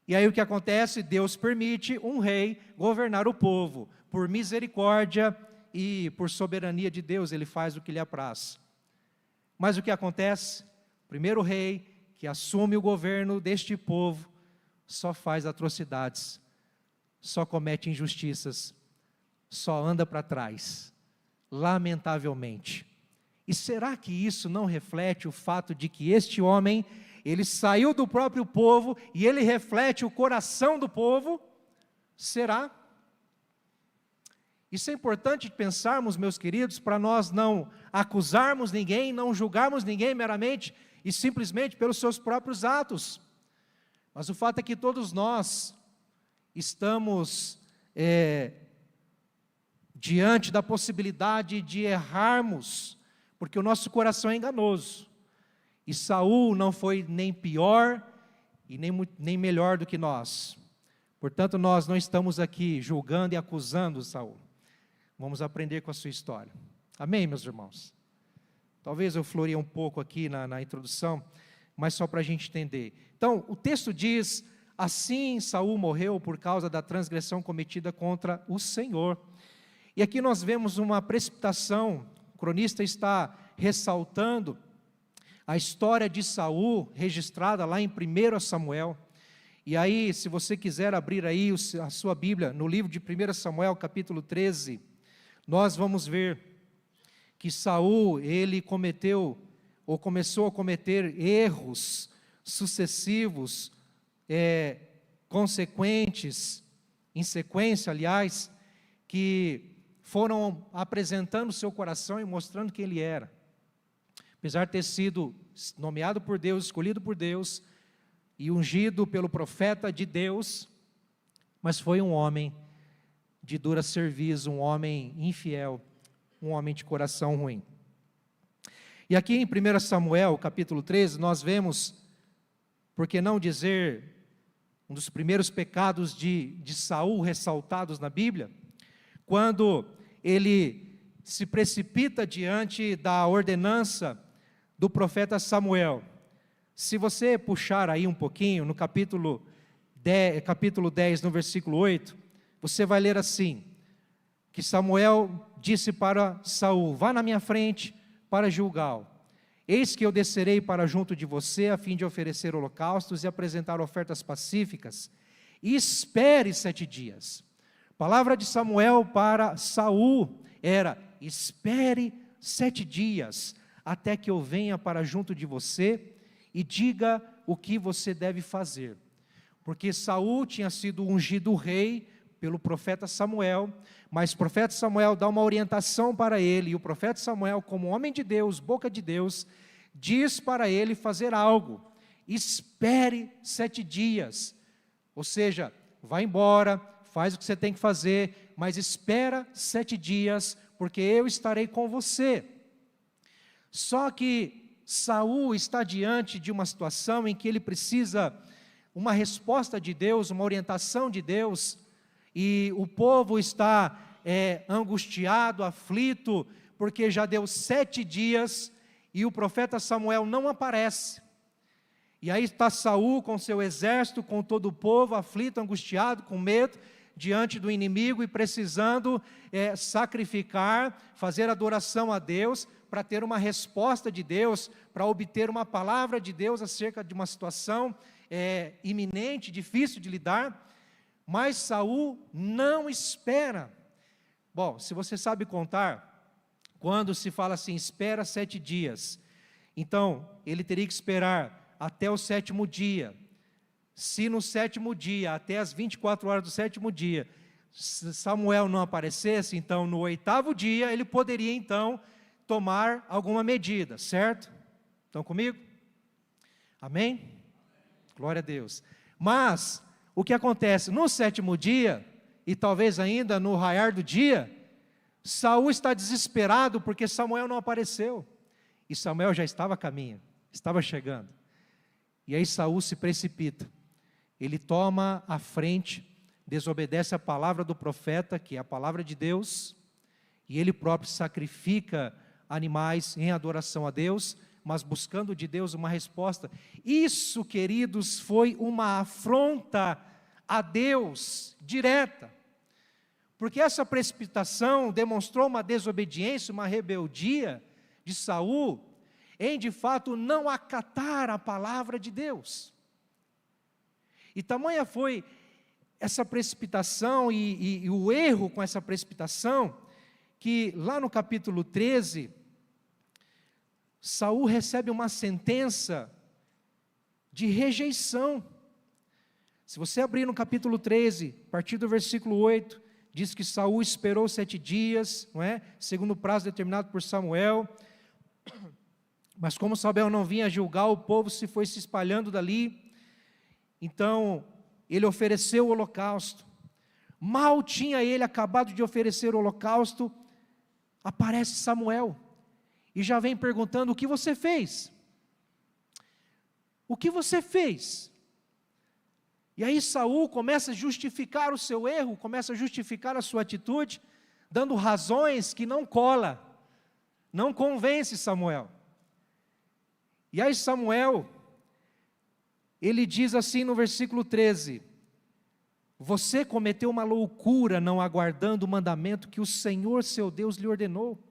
E aí o que acontece? Deus permite um rei governar o povo, por misericórdia e por soberania de Deus, ele faz o que lhe apraz. Mas o que acontece? O primeiro rei que assume o governo deste povo só faz atrocidades, só comete injustiças, só anda para trás, lamentavelmente. E será que isso não reflete o fato de que este homem, ele saiu do próprio povo e ele reflete o coração do povo? Será? Isso é importante pensarmos, meus queridos, para nós não acusarmos ninguém, não julgarmos ninguém meramente e simplesmente pelos seus próprios atos. Mas o fato é que todos nós estamos diante da possibilidade de errarmos, porque o nosso coração é enganoso. E Saul não foi nem pior e nem melhor do que nós. Portanto, nós não estamos aqui julgando e acusando Saul. Vamos aprender com a sua história. Amém, meus irmãos? Talvez eu floreie um pouco aqui na introdução, mas só para a gente entender. Então, o texto diz: assim Saul morreu por causa da transgressão cometida contra o Senhor. E aqui nós vemos uma precipitação. O cronista está ressaltando a história de Saul, registrada lá em 1 Samuel. E aí, se você quiser abrir aí a sua Bíblia, no livro de 1 Samuel, capítulo 13, nós vamos ver que Saul, ele começou a cometer erros sucessivos, consequentes, em sequência, aliás, que foram apresentando seu coração e mostrando quem ele era. Apesar de ter sido nomeado por Deus, escolhido por Deus e ungido pelo profeta de Deus, mas foi um homem de dura cerviz, um homem infiel, um homem de coração ruim. E aqui em 1 Samuel, capítulo 13, nós vemos, por que não dizer, um dos primeiros pecados de Saul ressaltados na Bíblia, quando ele se precipita diante da ordenança do profeta Samuel. Se você puxar aí um pouquinho, no capítulo 10, no versículo 8, você vai ler assim, que Samuel disse para Saul: vá na minha frente para Gilgal. Eis que eu descerei para junto de você, a fim de oferecer holocaustos e apresentar ofertas pacíficas. E espere 7 dias. A palavra de Samuel para Saul era: espere 7 dias, até que eu venha para junto de você e diga o que você deve fazer. Porque Saul tinha sido ungido rei pelo profeta Samuel, mas o profeta Samuel dá uma orientação para ele, e o profeta Samuel, como homem de Deus, boca de Deus, diz para ele fazer algo: espere 7 dias, ou seja, vai embora, faz o que você tem que fazer, mas espera 7 dias, porque eu estarei com você. Só que Saul está diante de uma situação em que ele precisa uma resposta de Deus, uma orientação de Deus, e o povo está angustiado, aflito, porque já deu 7 dias e o profeta Samuel não aparece. E aí está Saul com seu exército, com todo o povo, aflito, angustiado, com medo, diante do inimigo e precisando sacrificar, fazer adoração a Deus, para ter uma resposta de Deus, para obter uma palavra de Deus acerca de uma situação iminente, difícil de lidar, mas Saul não espera. Bom, se você sabe contar, quando se fala assim, espera 7 dias, então ele teria que esperar até o 7º dia. Se no 7º dia, até as 24 horas do 7º dia, Samuel não aparecesse, então no 8º dia ele poderia então tomar alguma medida, certo? Estão comigo? Amém? Glória a Deus. Mas o que acontece? No 7º dia, e talvez ainda no raiar do dia, Saul está desesperado porque Samuel não apareceu. E Samuel já estava a caminho, estava chegando. E aí Saul se precipita. Ele toma a frente, desobedece a palavra do profeta, que é a palavra de Deus, e ele próprio sacrifica animais em adoração a Deus, mas buscando de Deus uma resposta. Isso, queridos, foi uma afronta a Deus direta, porque essa precipitação demonstrou uma desobediência, uma rebeldia de Saul, em de fato não acatar a palavra de Deus. E tamanha foi essa precipitação e o erro com essa precipitação, que lá no capítulo 13, Saul recebe uma sentença de rejeição. Se você abrir no capítulo 13, a partir do versículo 8, diz que Saul esperou 7 dias, não é? Segundo o prazo determinado por Samuel, mas como Samuel não vinha julgar, o povo se foi se espalhando dali. Então ele ofereceu o holocausto. Mal tinha ele acabado de oferecer o holocausto, aparece Samuel e já vem perguntando: o que você fez? O que você fez? E aí Saul começa a justificar o seu erro, começa a justificar a sua atitude, dando razões que não cola, não convence Samuel. E aí Samuel, ele diz assim no versículo 13: você cometeu uma loucura não aguardando o mandamento que o Senhor seu Deus lhe ordenou,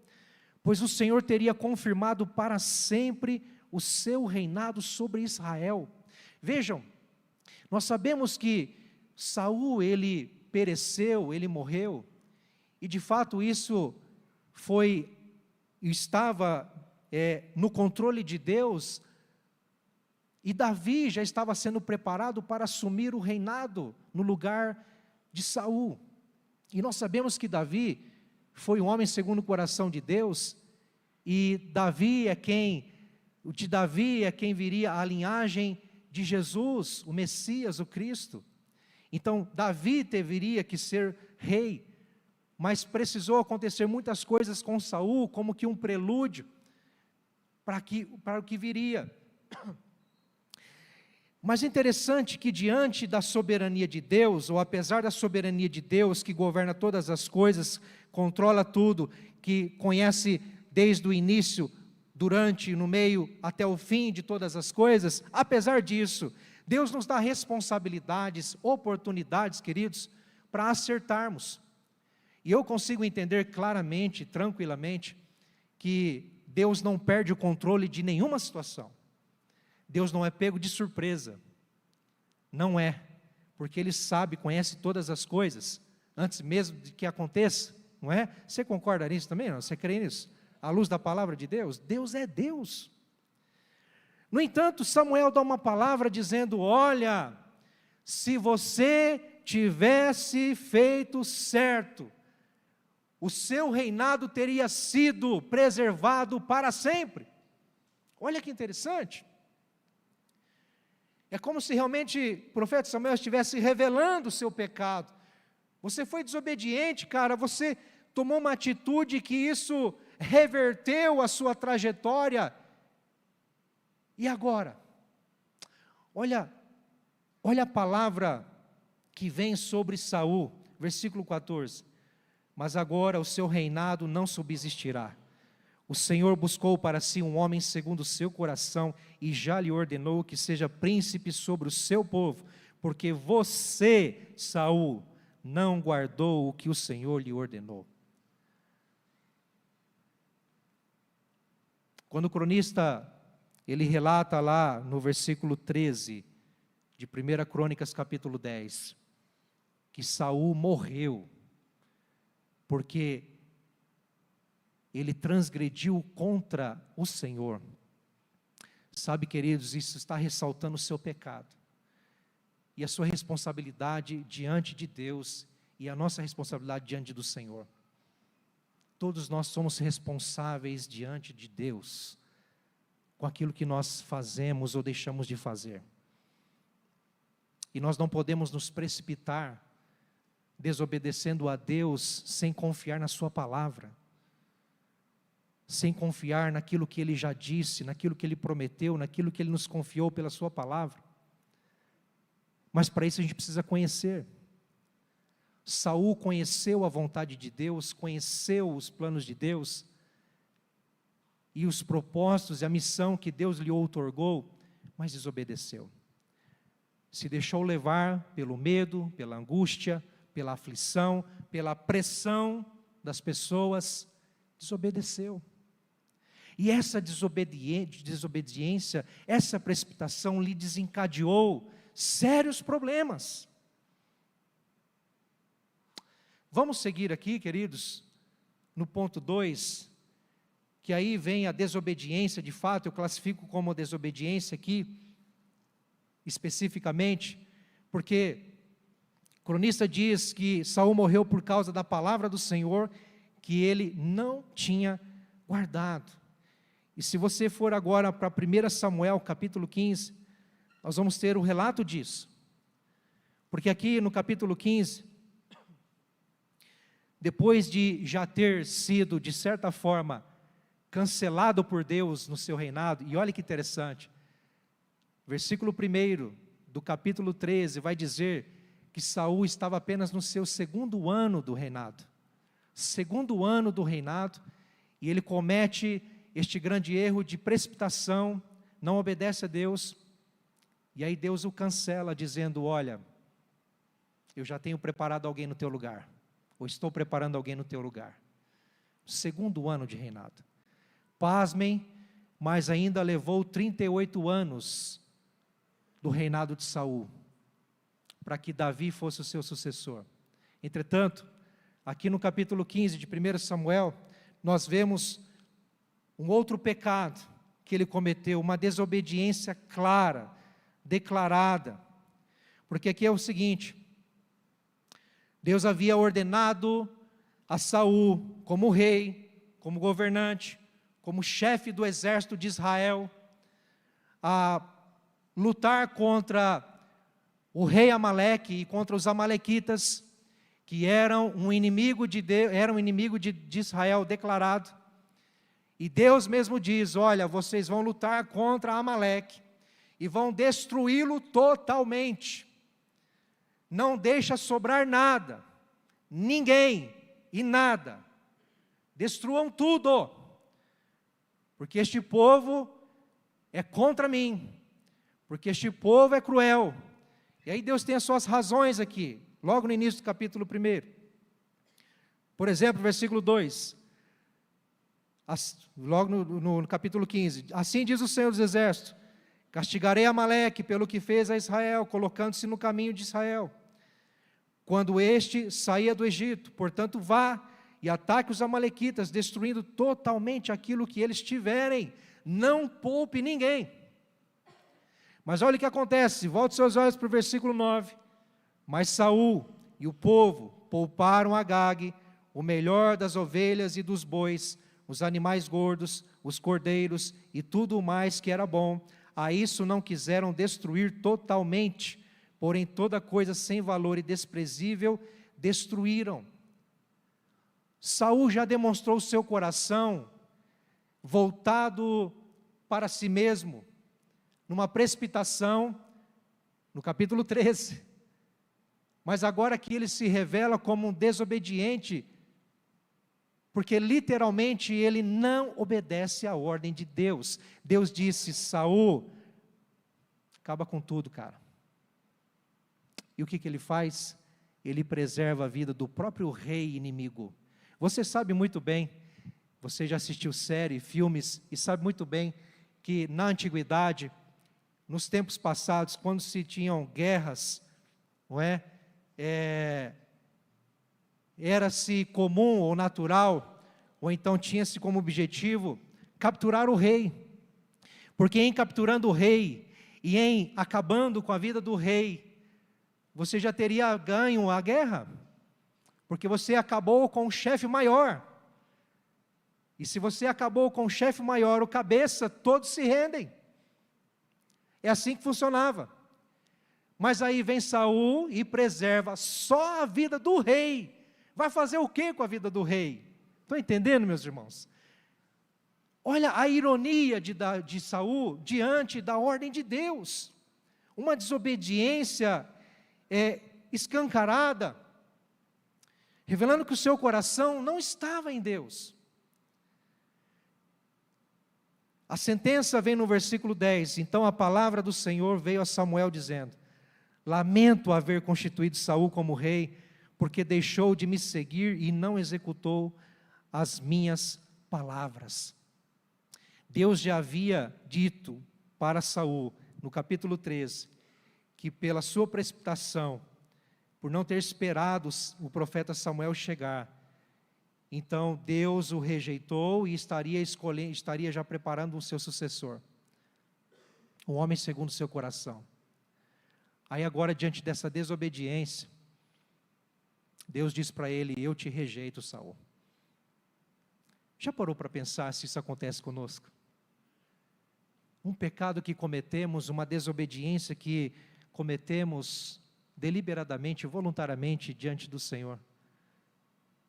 pois o Senhor teria confirmado para sempre o seu reinado sobre Israel. Vejam, nós sabemos que Saul, ele pereceu, ele morreu, e de fato isso estava no controle de Deus, e Davi já estava sendo preparado para assumir o reinado no lugar de Saul. E nós sabemos que Davi foi um homem segundo o coração de Deus, e de Davi é quem viria a linhagem de Jesus, o Messias, o Cristo. Então Davi deveria que ser rei, mas precisou acontecer muitas coisas com Saul, como que um prelúdio para o que viria. Mas é interessante que diante da soberania de Deus, ou apesar da soberania de Deus que governa todas as coisas, controla tudo, que conhece desde o início, durante, no meio, até o fim de todas as coisas, apesar disso, Deus nos dá responsabilidades, oportunidades, queridos, para acertarmos. E eu consigo entender claramente, tranquilamente, que Deus não perde o controle de nenhuma situação. Deus não é pego de surpresa, não é, porque Ele sabe, conhece todas as coisas, antes mesmo de que aconteça, não é? Você concorda nisso também? Não? Você crê nisso? À luz da palavra de Deus? Deus é Deus. No entanto, Samuel dá uma palavra dizendo: olha, se você tivesse feito certo, o seu reinado teria sido preservado para sempre. Olha que interessante. É como se realmente o profeta Samuel estivesse revelando o seu pecado. Você foi desobediente, cara, você tomou uma atitude que isso reverteu a sua trajetória. E agora? Olha a palavra que vem sobre Saul, versículo 14. Mas agora o seu reinado não subsistirá. O Senhor buscou para si um homem segundo o seu coração e já lhe ordenou que seja príncipe sobre o seu povo, porque você, Saul, não guardou o que o Senhor lhe ordenou. Quando o cronista, ele relata lá no versículo 13, de 1 Crônicas capítulo 10, que Saul morreu, porque ele transgrediu contra o Senhor. Sabe, queridos, isso está ressaltando o seu pecado, e a sua responsabilidade diante de Deus, e a nossa responsabilidade diante do Senhor. Todos nós somos responsáveis diante de Deus, com aquilo que nós fazemos ou deixamos de fazer. E nós não podemos nos precipitar, desobedecendo a Deus, sem confiar na sua palavra, sem confiar naquilo que Ele já disse, naquilo que Ele prometeu, naquilo que Ele nos confiou pela sua palavra. Mas para isso a gente precisa conhecer. Saul conheceu a vontade de Deus, conheceu os planos de Deus, e os propósitos e a missão que Deus lhe outorgou, mas desobedeceu. Se deixou levar pelo medo, pela angústia, pela aflição, pela pressão das pessoas, desobedeceu. E essa desobediência, essa precipitação lhe desencadeou sérios problemas. Vamos seguir aqui, queridos, no ponto 2, que aí vem a desobediência, de fato, eu classifico como desobediência aqui, especificamente, porque o cronista diz que Saul morreu por causa da palavra do Senhor, que ele não tinha guardado. E se você for agora para 1 Samuel, capítulo 15, nós vamos ter o relato disso. Porque aqui no capítulo 15, depois de já ter sido, de certa forma, cancelado por Deus no seu reinado, e olha que interessante, versículo 1 do capítulo 13 vai dizer que Saul estava apenas no seu segundo ano do reinado, e ele comete este grande erro de precipitação, não obedece a Deus, e aí Deus o cancela, dizendo: olha, eu já tenho preparado alguém no teu lugar, ou estou preparando alguém no teu lugar. Segundo ano de reinado. Pasmem, mas ainda levou 38 anos do reinado de Saul, para que Davi fosse o seu sucessor. Entretanto, aqui no capítulo 15 de 1 Samuel, nós vemos um outro pecado que ele cometeu, uma desobediência clara, declarada, porque aqui é o seguinte: Deus havia ordenado a Saul, como rei, como governante, como chefe do exército de Israel, a lutar contra o rei Amaleque e contra os amalequitas, que eram um inimigo de Deus, eram um inimigo de Israel declarado. E Deus mesmo diz: olha, vocês vão lutar contra Amaleque e vão destruí-lo totalmente. Não deixa sobrar nada, ninguém e nada. Destruam tudo, porque este povo é contra mim, porque este povo é cruel. E aí Deus tem as suas razões aqui, logo no início do capítulo 1. Por exemplo, versículo 2, logo no capítulo 15: assim diz o Senhor dos Exércitos: castigarei Amaleque pelo que fez a Israel, colocando-se no caminho de Israel, quando este saía do Egito. Portanto, vá e ataque os amalequitas, destruindo totalmente aquilo que eles tiverem, não poupe ninguém. Mas olha o que acontece, volte seus olhos para o versículo 9. Mas Saul e o povo pouparam Agag, o melhor das ovelhas e dos bois, os animais gordos, os cordeiros e tudo o mais que era bom. A isso não quiseram destruir totalmente, porém toda coisa sem valor e desprezível destruíram. Saul já demonstrou o seu coração voltado para si mesmo, numa precipitação, no capítulo 13. Mas agora aqui ele se revela como um desobediente, porque literalmente ele não obedece à ordem de Deus. Deus disse: Saul, acaba com tudo, cara. E o que ele faz? Ele preserva a vida do próprio rei inimigo. Você sabe muito bem Você já assistiu série, filmes e sabe muito bem que na antiguidade, nos tempos passados, quando se tinham guerras, não é? Era-se comum ou natural, ou então tinha-se como objetivo capturar o rei, porque em capturando o rei e em acabando com a vida do rei, você já teria ganho a guerra, porque você acabou com o chefe maior. E se você acabou com o chefe maior, o cabeça, todos se rendem. É assim que funcionava. Mas aí vem Saul e preserva só a vida do rei. Vai fazer o que com a vida do rei? Estão entendendo, meus irmãos? Olha a ironia de Saul diante da ordem de Deus. Uma desobediência escancarada, revelando que o seu coração não estava em Deus. A sentença vem no versículo 10. Então a palavra do Senhor veio a Samuel dizendo: lamento haver constituído Saul como rei, porque deixou de me seguir e não executou as minhas palavras. Deus já havia dito para Saul, no capítulo 13, que pela sua precipitação, por não ter esperado o profeta Samuel chegar, então Deus o rejeitou e estaria já preparando o seu sucessor, um homem segundo o seu coração. Aí agora, diante dessa desobediência, Deus diz para ele: eu te rejeito, Saul. Já parou para pensar se isso acontece conosco? Um pecado que cometemos, uma desobediência que cometemos deliberadamente, voluntariamente diante do Senhor.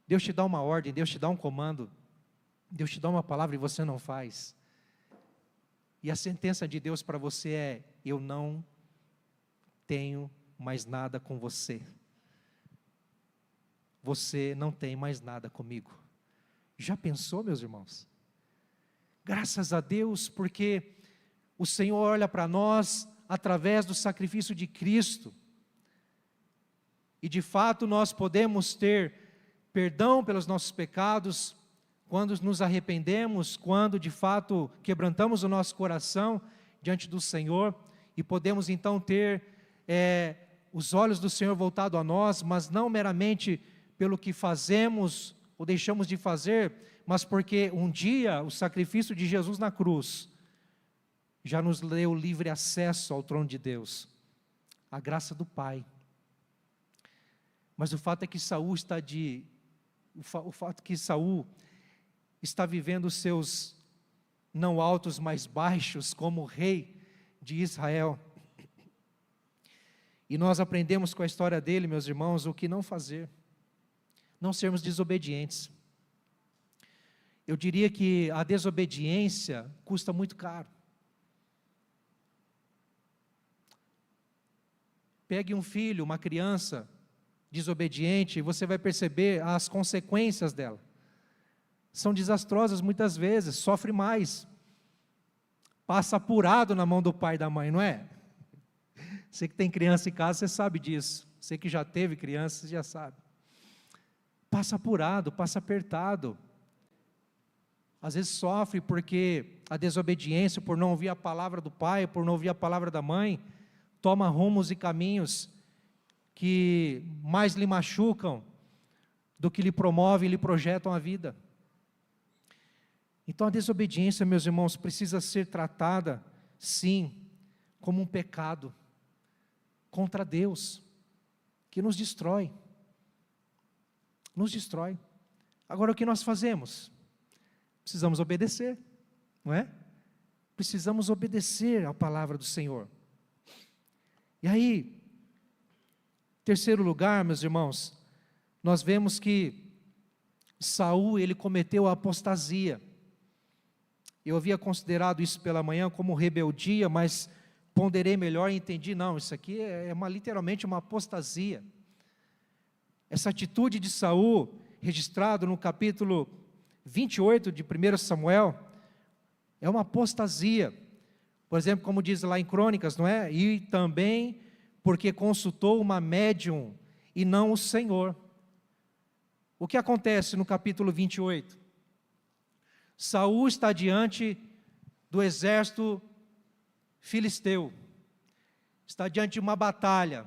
Deus te dá uma ordem, Deus te dá um comando, Deus te dá uma palavra e você não faz. E a sentença de Deus para você é: eu não tenho mais nada com você. Você não tem mais nada comigo. Já pensou, meus irmãos? Graças a Deus, porque o Senhor olha para nós através do sacrifício de Cristo. E de fato nós podemos ter perdão pelos nossos pecados, quando nos arrependemos, quando de fato quebrantamos o nosso coração diante do Senhor, e podemos então ter os olhos do Senhor voltados a nós, mas não meramente pelo que fazemos ou deixamos de fazer, mas porque um dia o sacrifício de Jesus na cruz já nos deu livre acesso ao trono de Deus, a graça do Pai. Mas o fato é que Saul está vivendo os seus não altos, mas baixos como rei de Israel. E nós aprendemos com a história dele, meus irmãos, o que não fazer. Não sermos desobedientes. Eu diria que a desobediência custa muito caro. Pegue um filho, uma criança desobediente, e você vai perceber as consequências dela. São desastrosas muitas vezes, sofre mais. Passa apurado na mão do pai e da mãe, não é? Você que tem criança em casa, você sabe disso. Você que já teve criança, você já sabe. Passa apurado, passa apertado. Às vezes sofre porque a desobediência, por não ouvir a palavra do pai, por não ouvir a palavra da mãe, toma rumos e caminhos que mais lhe machucam do que lhe promovem e lhe projetam a vida. Então a desobediência, meus irmãos, precisa ser tratada, sim, como um pecado contra Deus, que nos destrói. Nos destrói. Agora o que nós fazemos? Precisamos obedecer, não é? Precisamos obedecer à palavra do Senhor. E aí, terceiro lugar, meus irmãos, nós vemos que Saul, ele cometeu a apostasia. Eu havia considerado isso pela manhã como rebeldia, mas ponderei melhor e entendi, não, isso aqui é literalmente uma apostasia. Essa atitude de Saul, registrado no capítulo 28 de 1 Samuel, é uma apostasia. Por exemplo, como diz lá em Crônicas, não é? E também porque consultou uma médium e não o Senhor. O que acontece no capítulo 28? Saul está diante do exército filisteu, está diante de uma batalha,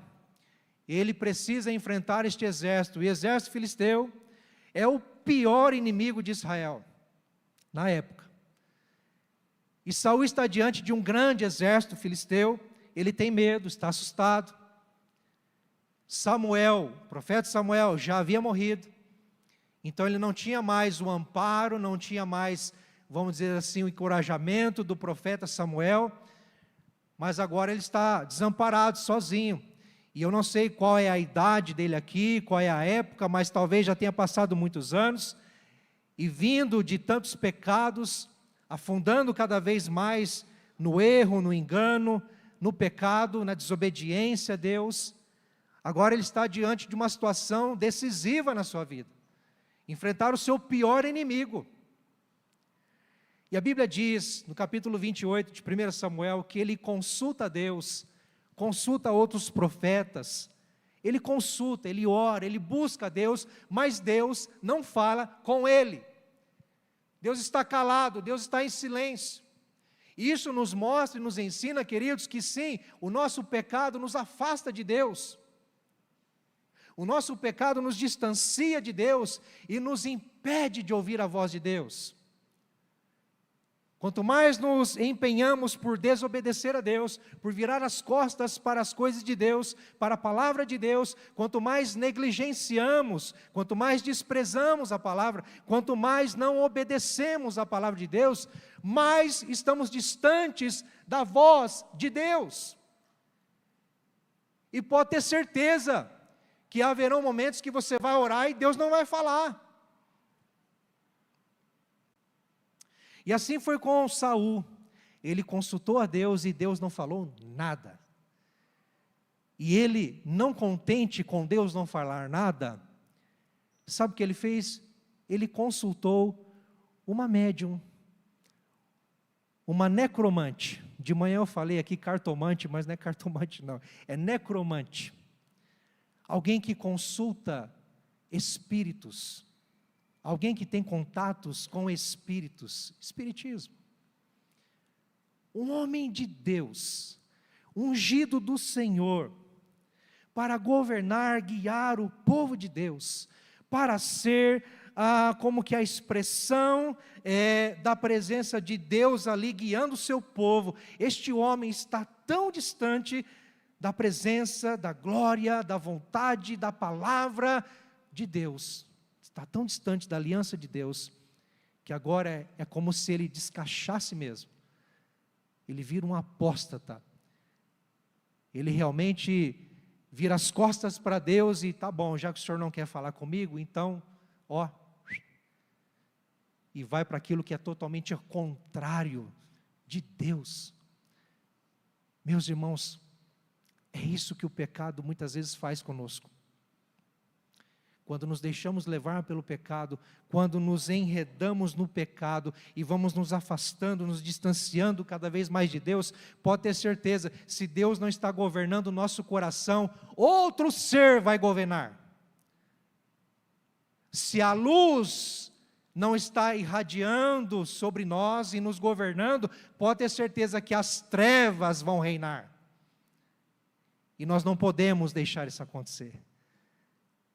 ele precisa enfrentar este exército, e o exército filisteu é o pior inimigo de Israel, na época, e Saul está diante de um grande exército filisteu, ele tem medo, está assustado. Samuel, o profeta Samuel já havia morrido, então ele não tinha mais o amparo, não tinha mais, vamos dizer assim, o encorajamento do profeta Samuel, mas agora ele está desamparado, sozinho, e eu não sei qual é a idade dele aqui, qual é a época, mas talvez já tenha passado muitos anos, e vindo de tantos pecados, afundando cada vez mais no erro, no engano, no pecado, na desobediência a Deus. Agora ele está diante de uma situação decisiva na sua vida, enfrentar o seu pior inimigo. E a Bíblia diz, no capítulo 28 de 1 Samuel, que ele consulta a Deus, consulta outros profetas, ele consulta, ele ora, ele busca a Deus, mas Deus não fala com ele. Deus está calado, Deus está em silêncio. Isso nos mostra e nos ensina, queridos, que sim, o nosso pecado nos afasta de Deus. O nosso pecado nos distancia de Deus e nos impede de ouvir a voz de Deus. Quanto mais nos empenhamos por desobedecer a Deus, por virar as costas para as coisas de Deus, para a palavra de Deus, quanto mais negligenciamos, quanto mais desprezamos a palavra, quanto mais não obedecemos a palavra de Deus, mais estamos distantes da voz de Deus. E pode ter certeza que haverão momentos que você vai orar e Deus não vai falar. E assim foi com Saul, ele consultou a Deus e Deus não falou nada. E ele, não contente com Deus não falar nada, sabe o que ele fez? Ele consultou uma médium, uma necromante. De manhã eu falei aqui cartomante, mas não é cartomante não, é necromante. Alguém que consulta espíritos, alguém que tem contatos com espíritos, espiritismo. Um homem de Deus, ungido do Senhor, para governar, guiar o povo de Deus, para ser como que a expressão da presença de Deus ali, guiando o seu povo. Este homem está tão distante da presença, da glória, da vontade, da palavra de Deus, está tão distante da aliança de Deus, que agora é como se ele descachasse mesmo, ele vira um apóstata, ele realmente vira as costas para Deus e tá bom, já que o Senhor não quer falar comigo, então, e vai para aquilo que é totalmente contrário de Deus. Meus irmãos, é isso que o pecado muitas vezes faz conosco. Quando nos deixamos levar pelo pecado, quando nos enredamos no pecado e vamos nos afastando, nos distanciando cada vez mais de Deus, pode ter certeza, se Deus não está governando o nosso coração, outro ser vai governar. Se a luz não está irradiando sobre nós e nos governando, pode ter certeza que as trevas vão reinar. E nós não podemos deixar isso acontecer.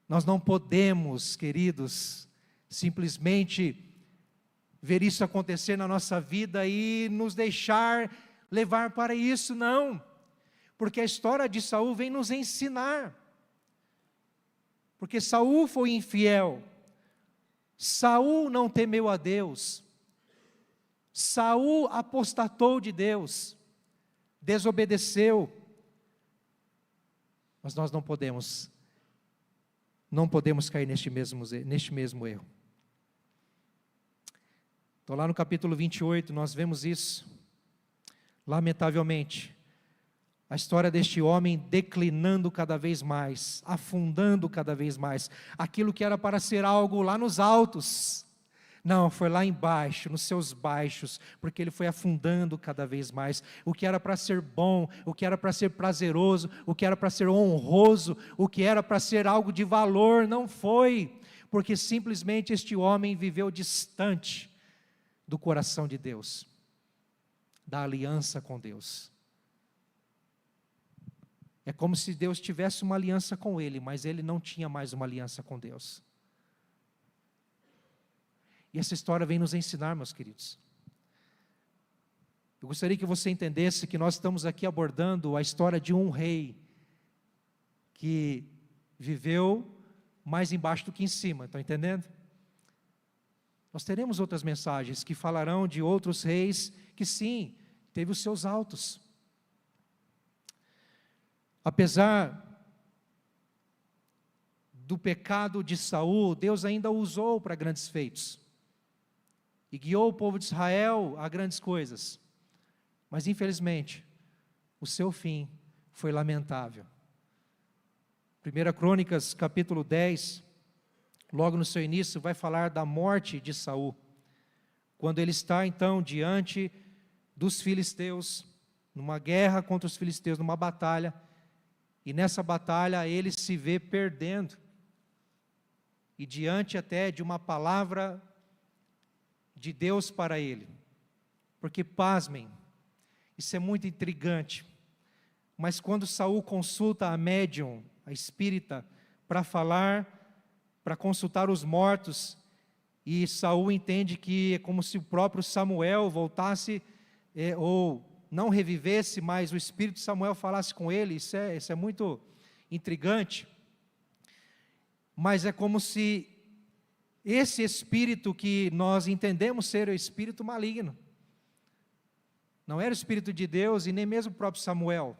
Nós não podemos, queridos, simplesmente ver isso acontecer na nossa vida e nos deixar levar para isso, não. Porque a história de Saul vem nos ensinar. Porque Saul foi infiel. Saul não temeu a Deus. Saul apostatou de Deus. Desobedeceu. Mas nós não podemos cair neste mesmo erro. Então lá no capítulo 28 nós vemos isso, lamentavelmente, a história deste homem declinando cada vez mais, afundando cada vez mais, aquilo que era para ser algo lá nos altos, não, foi lá embaixo, nos seus baixos, porque ele foi afundando cada vez mais. O que era para ser bom, o que era para ser prazeroso, o que era para ser honroso, o que era para ser algo de valor, não foi, porque simplesmente este homem viveu distante do coração de Deus, da aliança com Deus. É como se Deus tivesse uma aliança com ele, mas ele não tinha mais uma aliança com Deus. E essa história vem nos ensinar, meus queridos. Eu gostaria que você entendesse que nós estamos aqui abordando a história de um rei que viveu mais embaixo do que em cima, estão entendendo? Nós teremos outras mensagens que falarão de outros reis que sim, teve os seus altos. Apesar do pecado de Saul, Deus ainda o usou para grandes feitos. E guiou o povo de Israel a grandes coisas. Mas infelizmente, o seu fim foi lamentável. 1 Crônicas, capítulo 10, logo no seu início, vai falar da morte de Saul. Quando ele está então diante dos filisteus, numa guerra contra os filisteus, numa batalha, e nessa batalha ele se vê perdendo, e diante até de uma palavra de Deus para ele, porque pasmem, isso é muito intrigante, mas quando Saul consulta a médium, a espírita, para falar, para consultar os mortos, e Saul entende que é como se o próprio Samuel voltasse, ou não revivesse, mas o espírito de Samuel falasse com ele. Isso é muito intrigante, mas é como se esse espírito que nós entendemos ser o espírito maligno, não era o espírito de Deus e nem mesmo o próprio Samuel,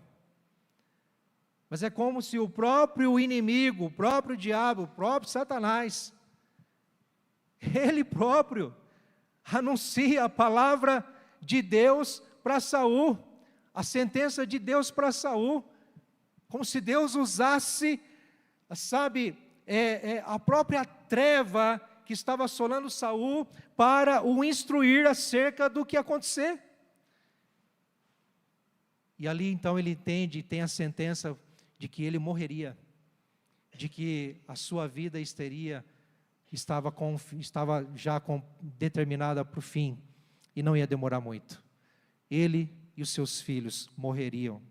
mas é como se o próprio inimigo, o próprio diabo, o próprio Satanás, ele próprio anuncia a palavra de Deus para Saul, a sentença de Deus para Saul, como se Deus usasse, sabe, a própria treva que estava assolando Saul para o instruir acerca do que ia acontecer. E ali então ele entende, tem a sentença de que ele morreria, de que a sua vida estava já determinada para o fim, e não ia demorar muito. Ele e os seus filhos morreriam.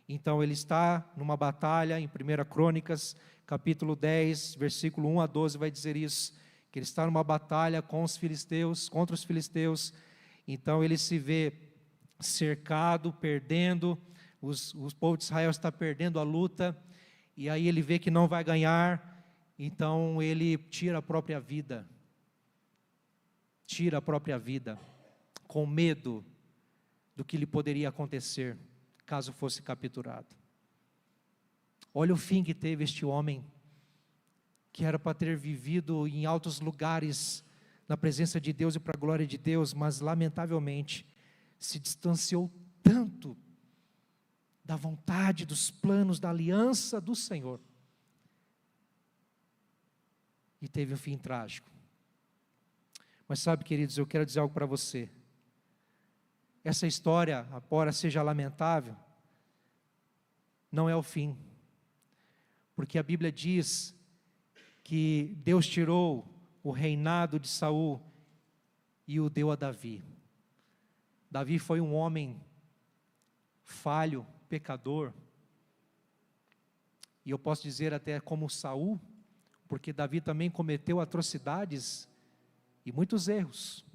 Então ele está numa batalha, em 1 Crônicas, capítulo 10, versículo 1 a 12, vai dizer isso, que ele está numa batalha com os filisteus, contra os filisteus. Então ele se vê cercado, perdendo, o povo de Israel está perdendo a luta, e aí ele vê que não vai ganhar, então ele tira a própria vida, com medo do que lhe poderia acontecer, caso fosse capturado. Olha o fim que teve este homem, que era para ter vivido em altos lugares, na presença de Deus e para a glória de Deus, mas lamentavelmente, se distanciou tanto da vontade, dos planos, da aliança do Senhor, e teve um fim trágico. Mas sabe, queridos, eu quero dizer algo para você. Essa história, embora seja lamentável, não é o fim, porque a Bíblia diz que Deus tirou o reinado de Saul e o deu a Davi. Davi foi um homem falho, pecador, e eu posso dizer até como Saul, porque Davi também cometeu atrocidades e muitos erros.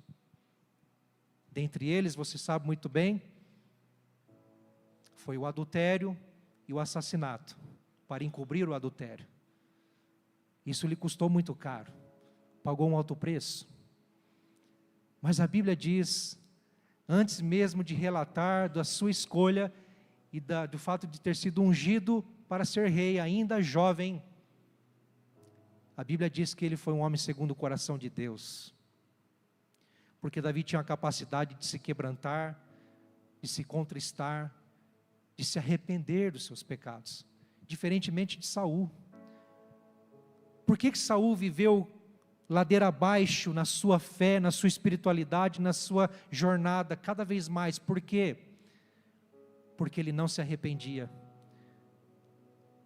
Dentre eles, você sabe muito bem, foi o adultério e o assassinato, para encobrir o adultério. Isso lhe custou muito caro, pagou um alto preço. Mas a Bíblia diz, antes mesmo de relatar da sua escolha e do fato de ter sido ungido para ser rei, ainda jovem, a Bíblia diz que ele foi um homem segundo o coração de Deus, porque Davi tinha a capacidade de se quebrantar, de se contristar, de se arrepender dos seus pecados, diferentemente de Saul. Por que Saul viveu ladeira abaixo na sua fé, na sua espiritualidade, na sua jornada cada vez mais? Por quê? Porque ele não se arrependia,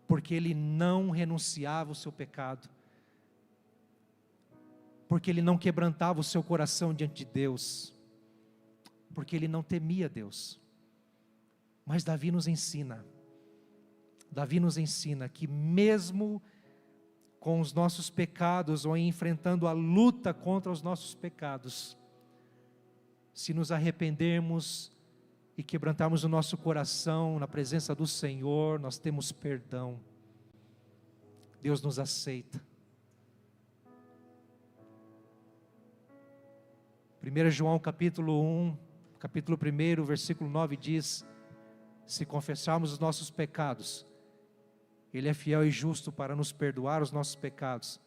porque ele não renunciava ao seu pecado, porque ele não quebrantava o seu coração diante de Deus. porque ele não temia Deus. Mas Davi nos ensina que mesmo com os nossos pecados, ou enfrentando a luta contra os nossos pecados, se nos arrependermos e quebrantarmos o nosso coração na presença do Senhor, nós temos perdão. Deus nos aceita. 1 João capítulo 1, capítulo 1, versículo 9 diz: se confessarmos os nossos pecados, Ele é fiel e justo para nos perdoar os nossos pecados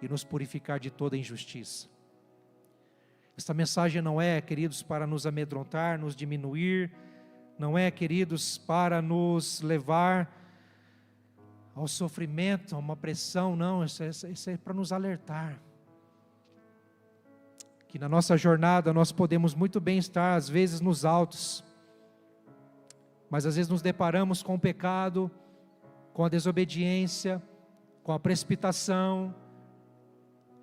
e nos purificar de toda injustiça. Esta mensagem não é, queridos, para nos amedrontar, nos diminuir, não é, queridos, para nos levar ao sofrimento, a uma pressão, não, isso é para nos alertar. Que na nossa jornada nós podemos muito bem estar, às vezes, nos altos, mas às vezes nos deparamos com o pecado, com a desobediência, com a precipitação,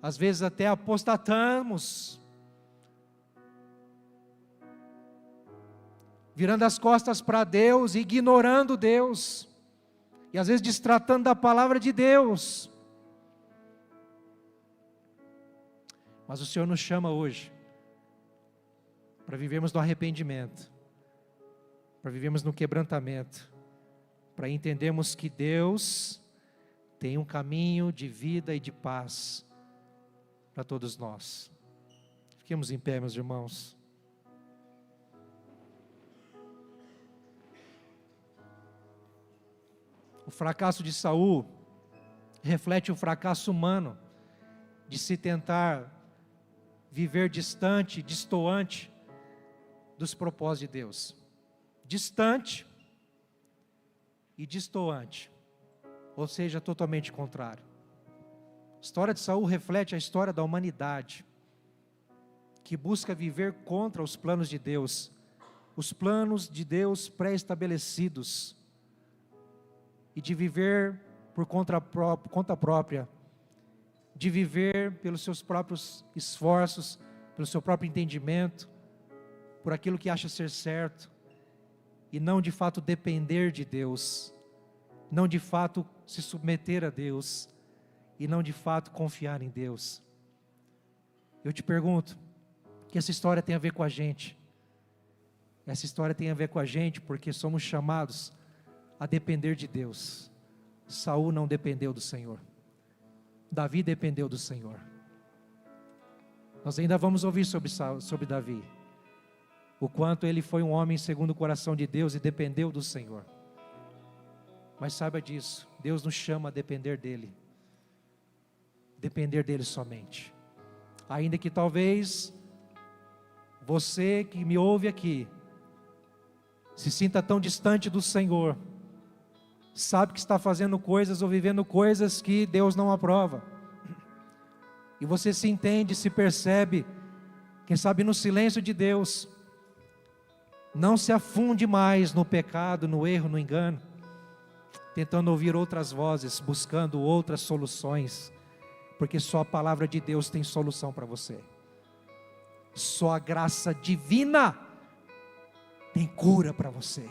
às vezes até apostatamos, virando as costas para Deus, ignorando Deus, e às vezes distratando da palavra de Deus. Mas o Senhor nos chama hoje para vivermos no arrependimento, para vivermos no quebrantamento, para entendermos que Deus tem um caminho de vida e de paz para todos nós. Fiquemos em pé, meus irmãos. O fracasso de Saul reflete o fracasso humano de se tentar viver distante, destoante dos propósitos de Deus. Distante e destoante, ou seja, totalmente contrário. A história de Saul reflete a história da humanidade, que busca viver contra os planos de Deus, os planos de Deus pré-estabelecidos, e de viver por conta própria, de viver pelos seus próprios esforços, pelo seu próprio entendimento, por aquilo que acha ser certo, e não de fato depender de Deus, não de fato se submeter a Deus, e não de fato confiar em Deus. Eu te pergunto, o que essa história tem a ver com a gente? Essa história tem a ver com a gente porque somos chamados a depender de Deus. Saul não dependeu do Senhor, Davi dependeu do Senhor. Nós ainda vamos ouvir sobre Davi, o quanto ele foi um homem segundo o coração de Deus e dependeu do Senhor. Mas saiba disso, Deus nos chama a depender dEle somente. Ainda que talvez você que me ouve aqui se sinta tão distante do Senhor, sabe que está fazendo coisas ou vivendo coisas que Deus não aprova, e você se entende, se percebe, quem sabe no silêncio de Deus. Não se afunde mais no pecado, no erro, no engano, tentando ouvir outras vozes, buscando outras soluções, porque só a palavra de Deus tem solução para você. Só a graça divina tem cura para você,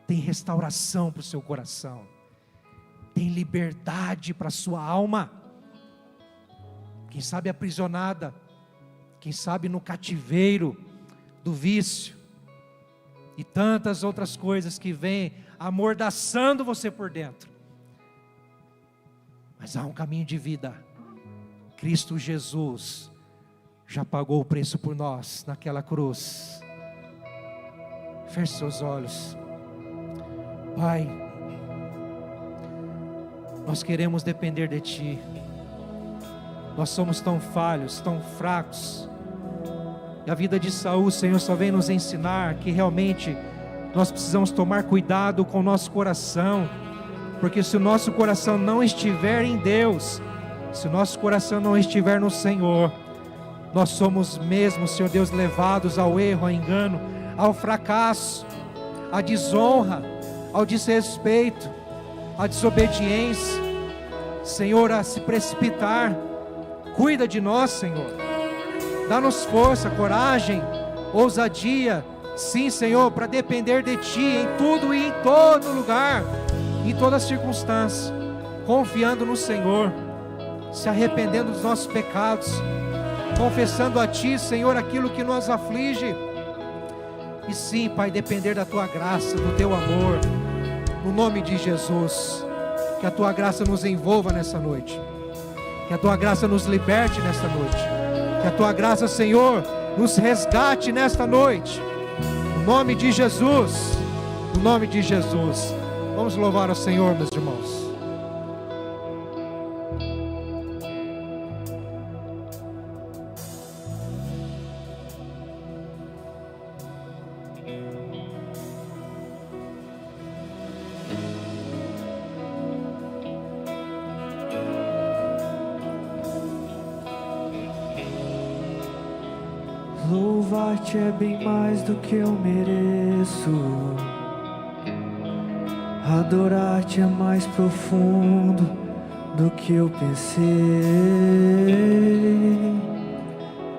tem restauração para o seu coração, tem liberdade para a sua alma. Quem sabe aprisionada, quem sabe no cativeiro do vício e tantas outras coisas que vêm amordaçando você por dentro. Mas há um caminho de vida. Cristo Jesus já pagou o preço por nós naquela cruz. Feche seus olhos. Pai, nós queremos depender de Ti. Nós somos tão falhos, tão fracos. E a vida de Saul, Senhor, só vem nos ensinar que realmente nós precisamos tomar cuidado com o nosso coração, porque se o nosso coração não estiver em Deus, se o nosso coração não estiver no Senhor, nós somos mesmo, Senhor Deus, levados ao erro, ao engano, ao fracasso, à desonra, ao desrespeito, à desobediência, Senhor, a se precipitar. Cuida de nós, Senhor. Dá-nos força, coragem, ousadia, sim, Senhor, para depender de Ti em tudo e em todo lugar, em toda circunstância, confiando no Senhor, se arrependendo dos nossos pecados, confessando a Ti, Senhor, aquilo que nos aflige, e sim, Pai, depender da Tua graça, do Teu amor, no nome de Jesus. Que a Tua graça nos envolva nessa noite, que a Tua graça nos liberte nesta noite, que a Tua graça, Senhor, nos resgate nesta noite, no nome de Jesus, no nome de Jesus. Vamos louvar ao Senhor, meus irmãos. Louvar-te é bem mais do que eu mereço. Adorar-te é mais profundo do que eu pensei.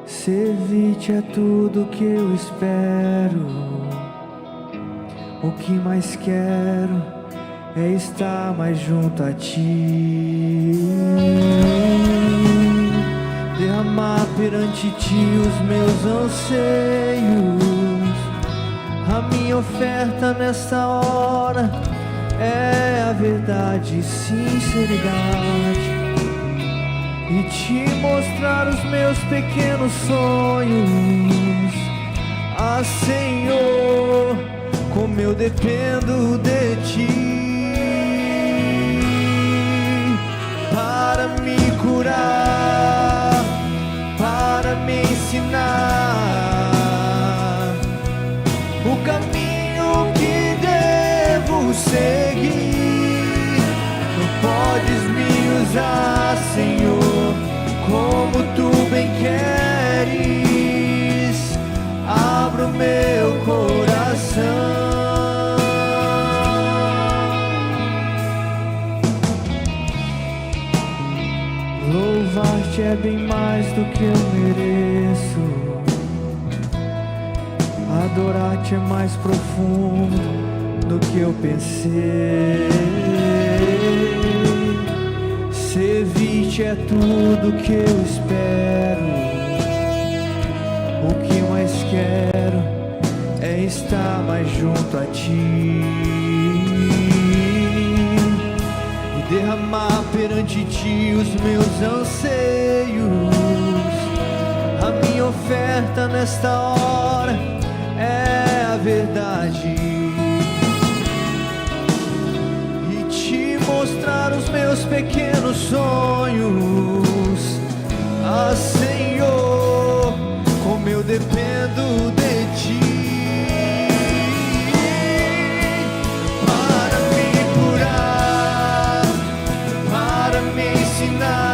Servir-te é tudo que eu espero. O que mais quero é estar mais junto a Ti. Derramar perante Ti os meus anseios. A minha oferta nesta hora é a verdade e sinceridade, e Te mostrar os meus pequenos sonhos. Ah, Senhor, como eu dependo de Ti para me curar, para me ensinar o caminho que devo seguir. Não podes me usar, Senhor, como Tu bem queres. Abra o meu coração. Louvar-te é bem mais do que eu mereço. Adorar-te é mais profundo do que eu pensei. Servir-te é tudo que eu espero. O que mais quero é estar mais junto a Ti e derramar perante Ti os meus anseios. A minha oferta nesta hora é a verdade, e Te mostrar os meus pequenos sonhos. Ah, Senhor, como eu dependo de Ti para me curar, para me ensinar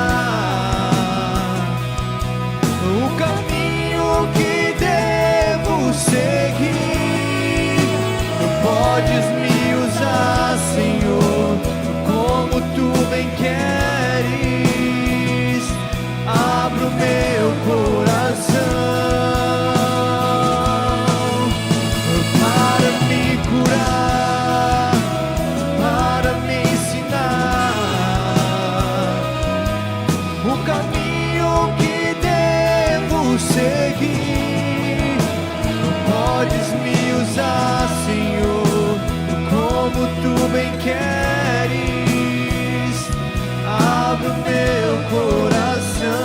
o caminho que devo seguir. Não podes me usar, Senhor, como Tu bem queres. Abra o meu coração para me curar, para me ensinar o caminho que devo seguir. Não podes me usar, Senhor, como Tu bem queres. Abra o meu coração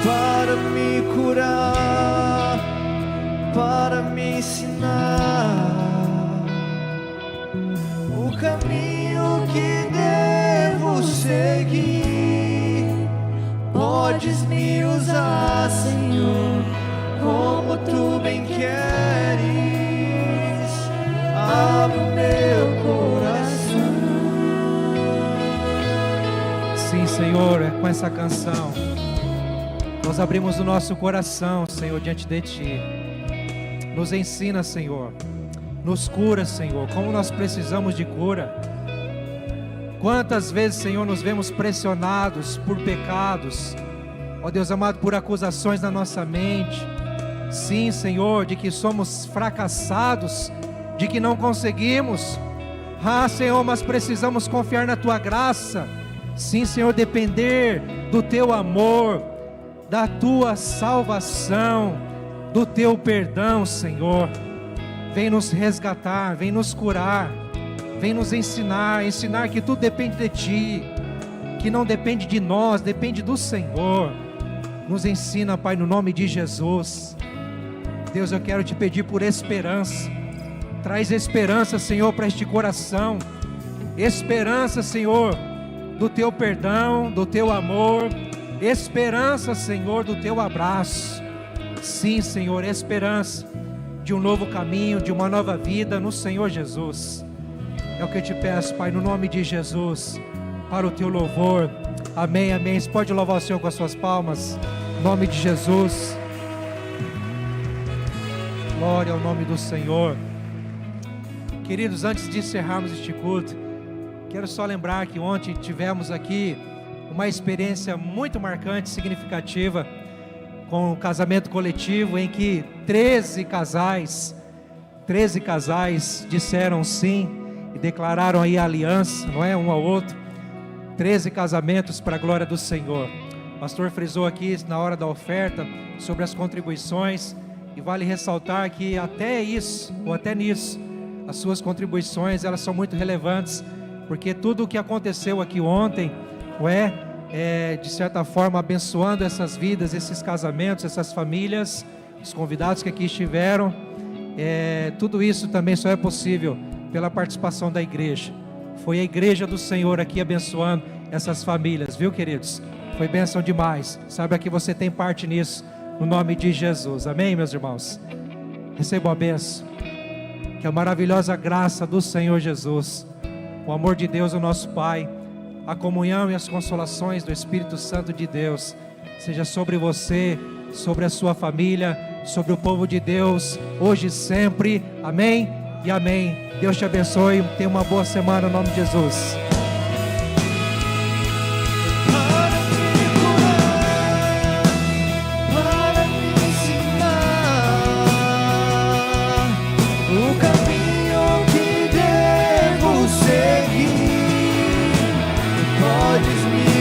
para me curar, para me ensinar o caminho que devo seguir. Podes me usar, Senhor, como Tu bem queres. Abre o meu coração. Sim, Senhor, é com essa canção nós abrimos o nosso coração, Senhor, diante de Ti. Nos ensina, Senhor, nos cura, Senhor, como nós precisamos de cura. Quantas vezes, Senhor, nos vemos pressionados por pecados, ó Deus amado, por acusações na nossa mente. Sim, Senhor, de que somos fracassados, de que não conseguimos. Ah, Senhor, mas precisamos confiar na Tua graça. Sim, Senhor, depender do Teu amor, da Tua salvação, do Teu perdão, Senhor. Vem nos resgatar, vem nos curar, vem nos ensinar que tudo depende de Ti, que não depende de nós, depende do Senhor. Nos ensina, Pai, no nome de Jesus. Deus, eu quero Te pedir por esperança. Traz esperança, Senhor, para este coração. Esperança, Senhor, do Teu perdão, do Teu amor. Esperança, Senhor, do Teu abraço. Sim, Senhor, esperança de um novo caminho, de uma nova vida no Senhor Jesus. É o que eu Te peço, Pai, no nome de Jesus, para o Teu louvor. Amém, amém. Você pode louvar o Senhor com as suas palmas, em nome de Jesus. Glória ao nome do Senhor. Queridos, antes de encerrarmos este culto, quero só lembrar que ontem tivemos aqui uma experiência muito marcante, significativa, com o casamento coletivo, em que 13 casais disseram sim e declararam aí a aliança, não é, um ao outro. 13 casamentos para a glória do Senhor. O pastor frisou aqui na hora da oferta sobre as contribuições, e vale ressaltar que até isso, ou até nisso, as suas contribuições, elas são muito relevantes, porque tudo o que aconteceu aqui ontem, de certa forma abençoando essas vidas, esses casamentos, essas famílias, os convidados que aqui estiveram, tudo isso também só é possível pela participação da igreja. Foi a igreja do Senhor aqui abençoando essas famílias, viu, queridos? Foi bênção demais. Saiba que você tem parte nisso, no nome de Jesus. Amém, meus irmãos? Recebam a bênção. Que a maravilhosa graça do Senhor Jesus, o amor de Deus, o nosso Pai, a comunhão e as consolações do Espírito Santo de Deus, seja sobre você, sobre a sua família, sobre o povo de Deus, hoje e sempre. Amém e amém. Deus te abençoe. Tenha uma boa semana, no nome de Jesus. Podes me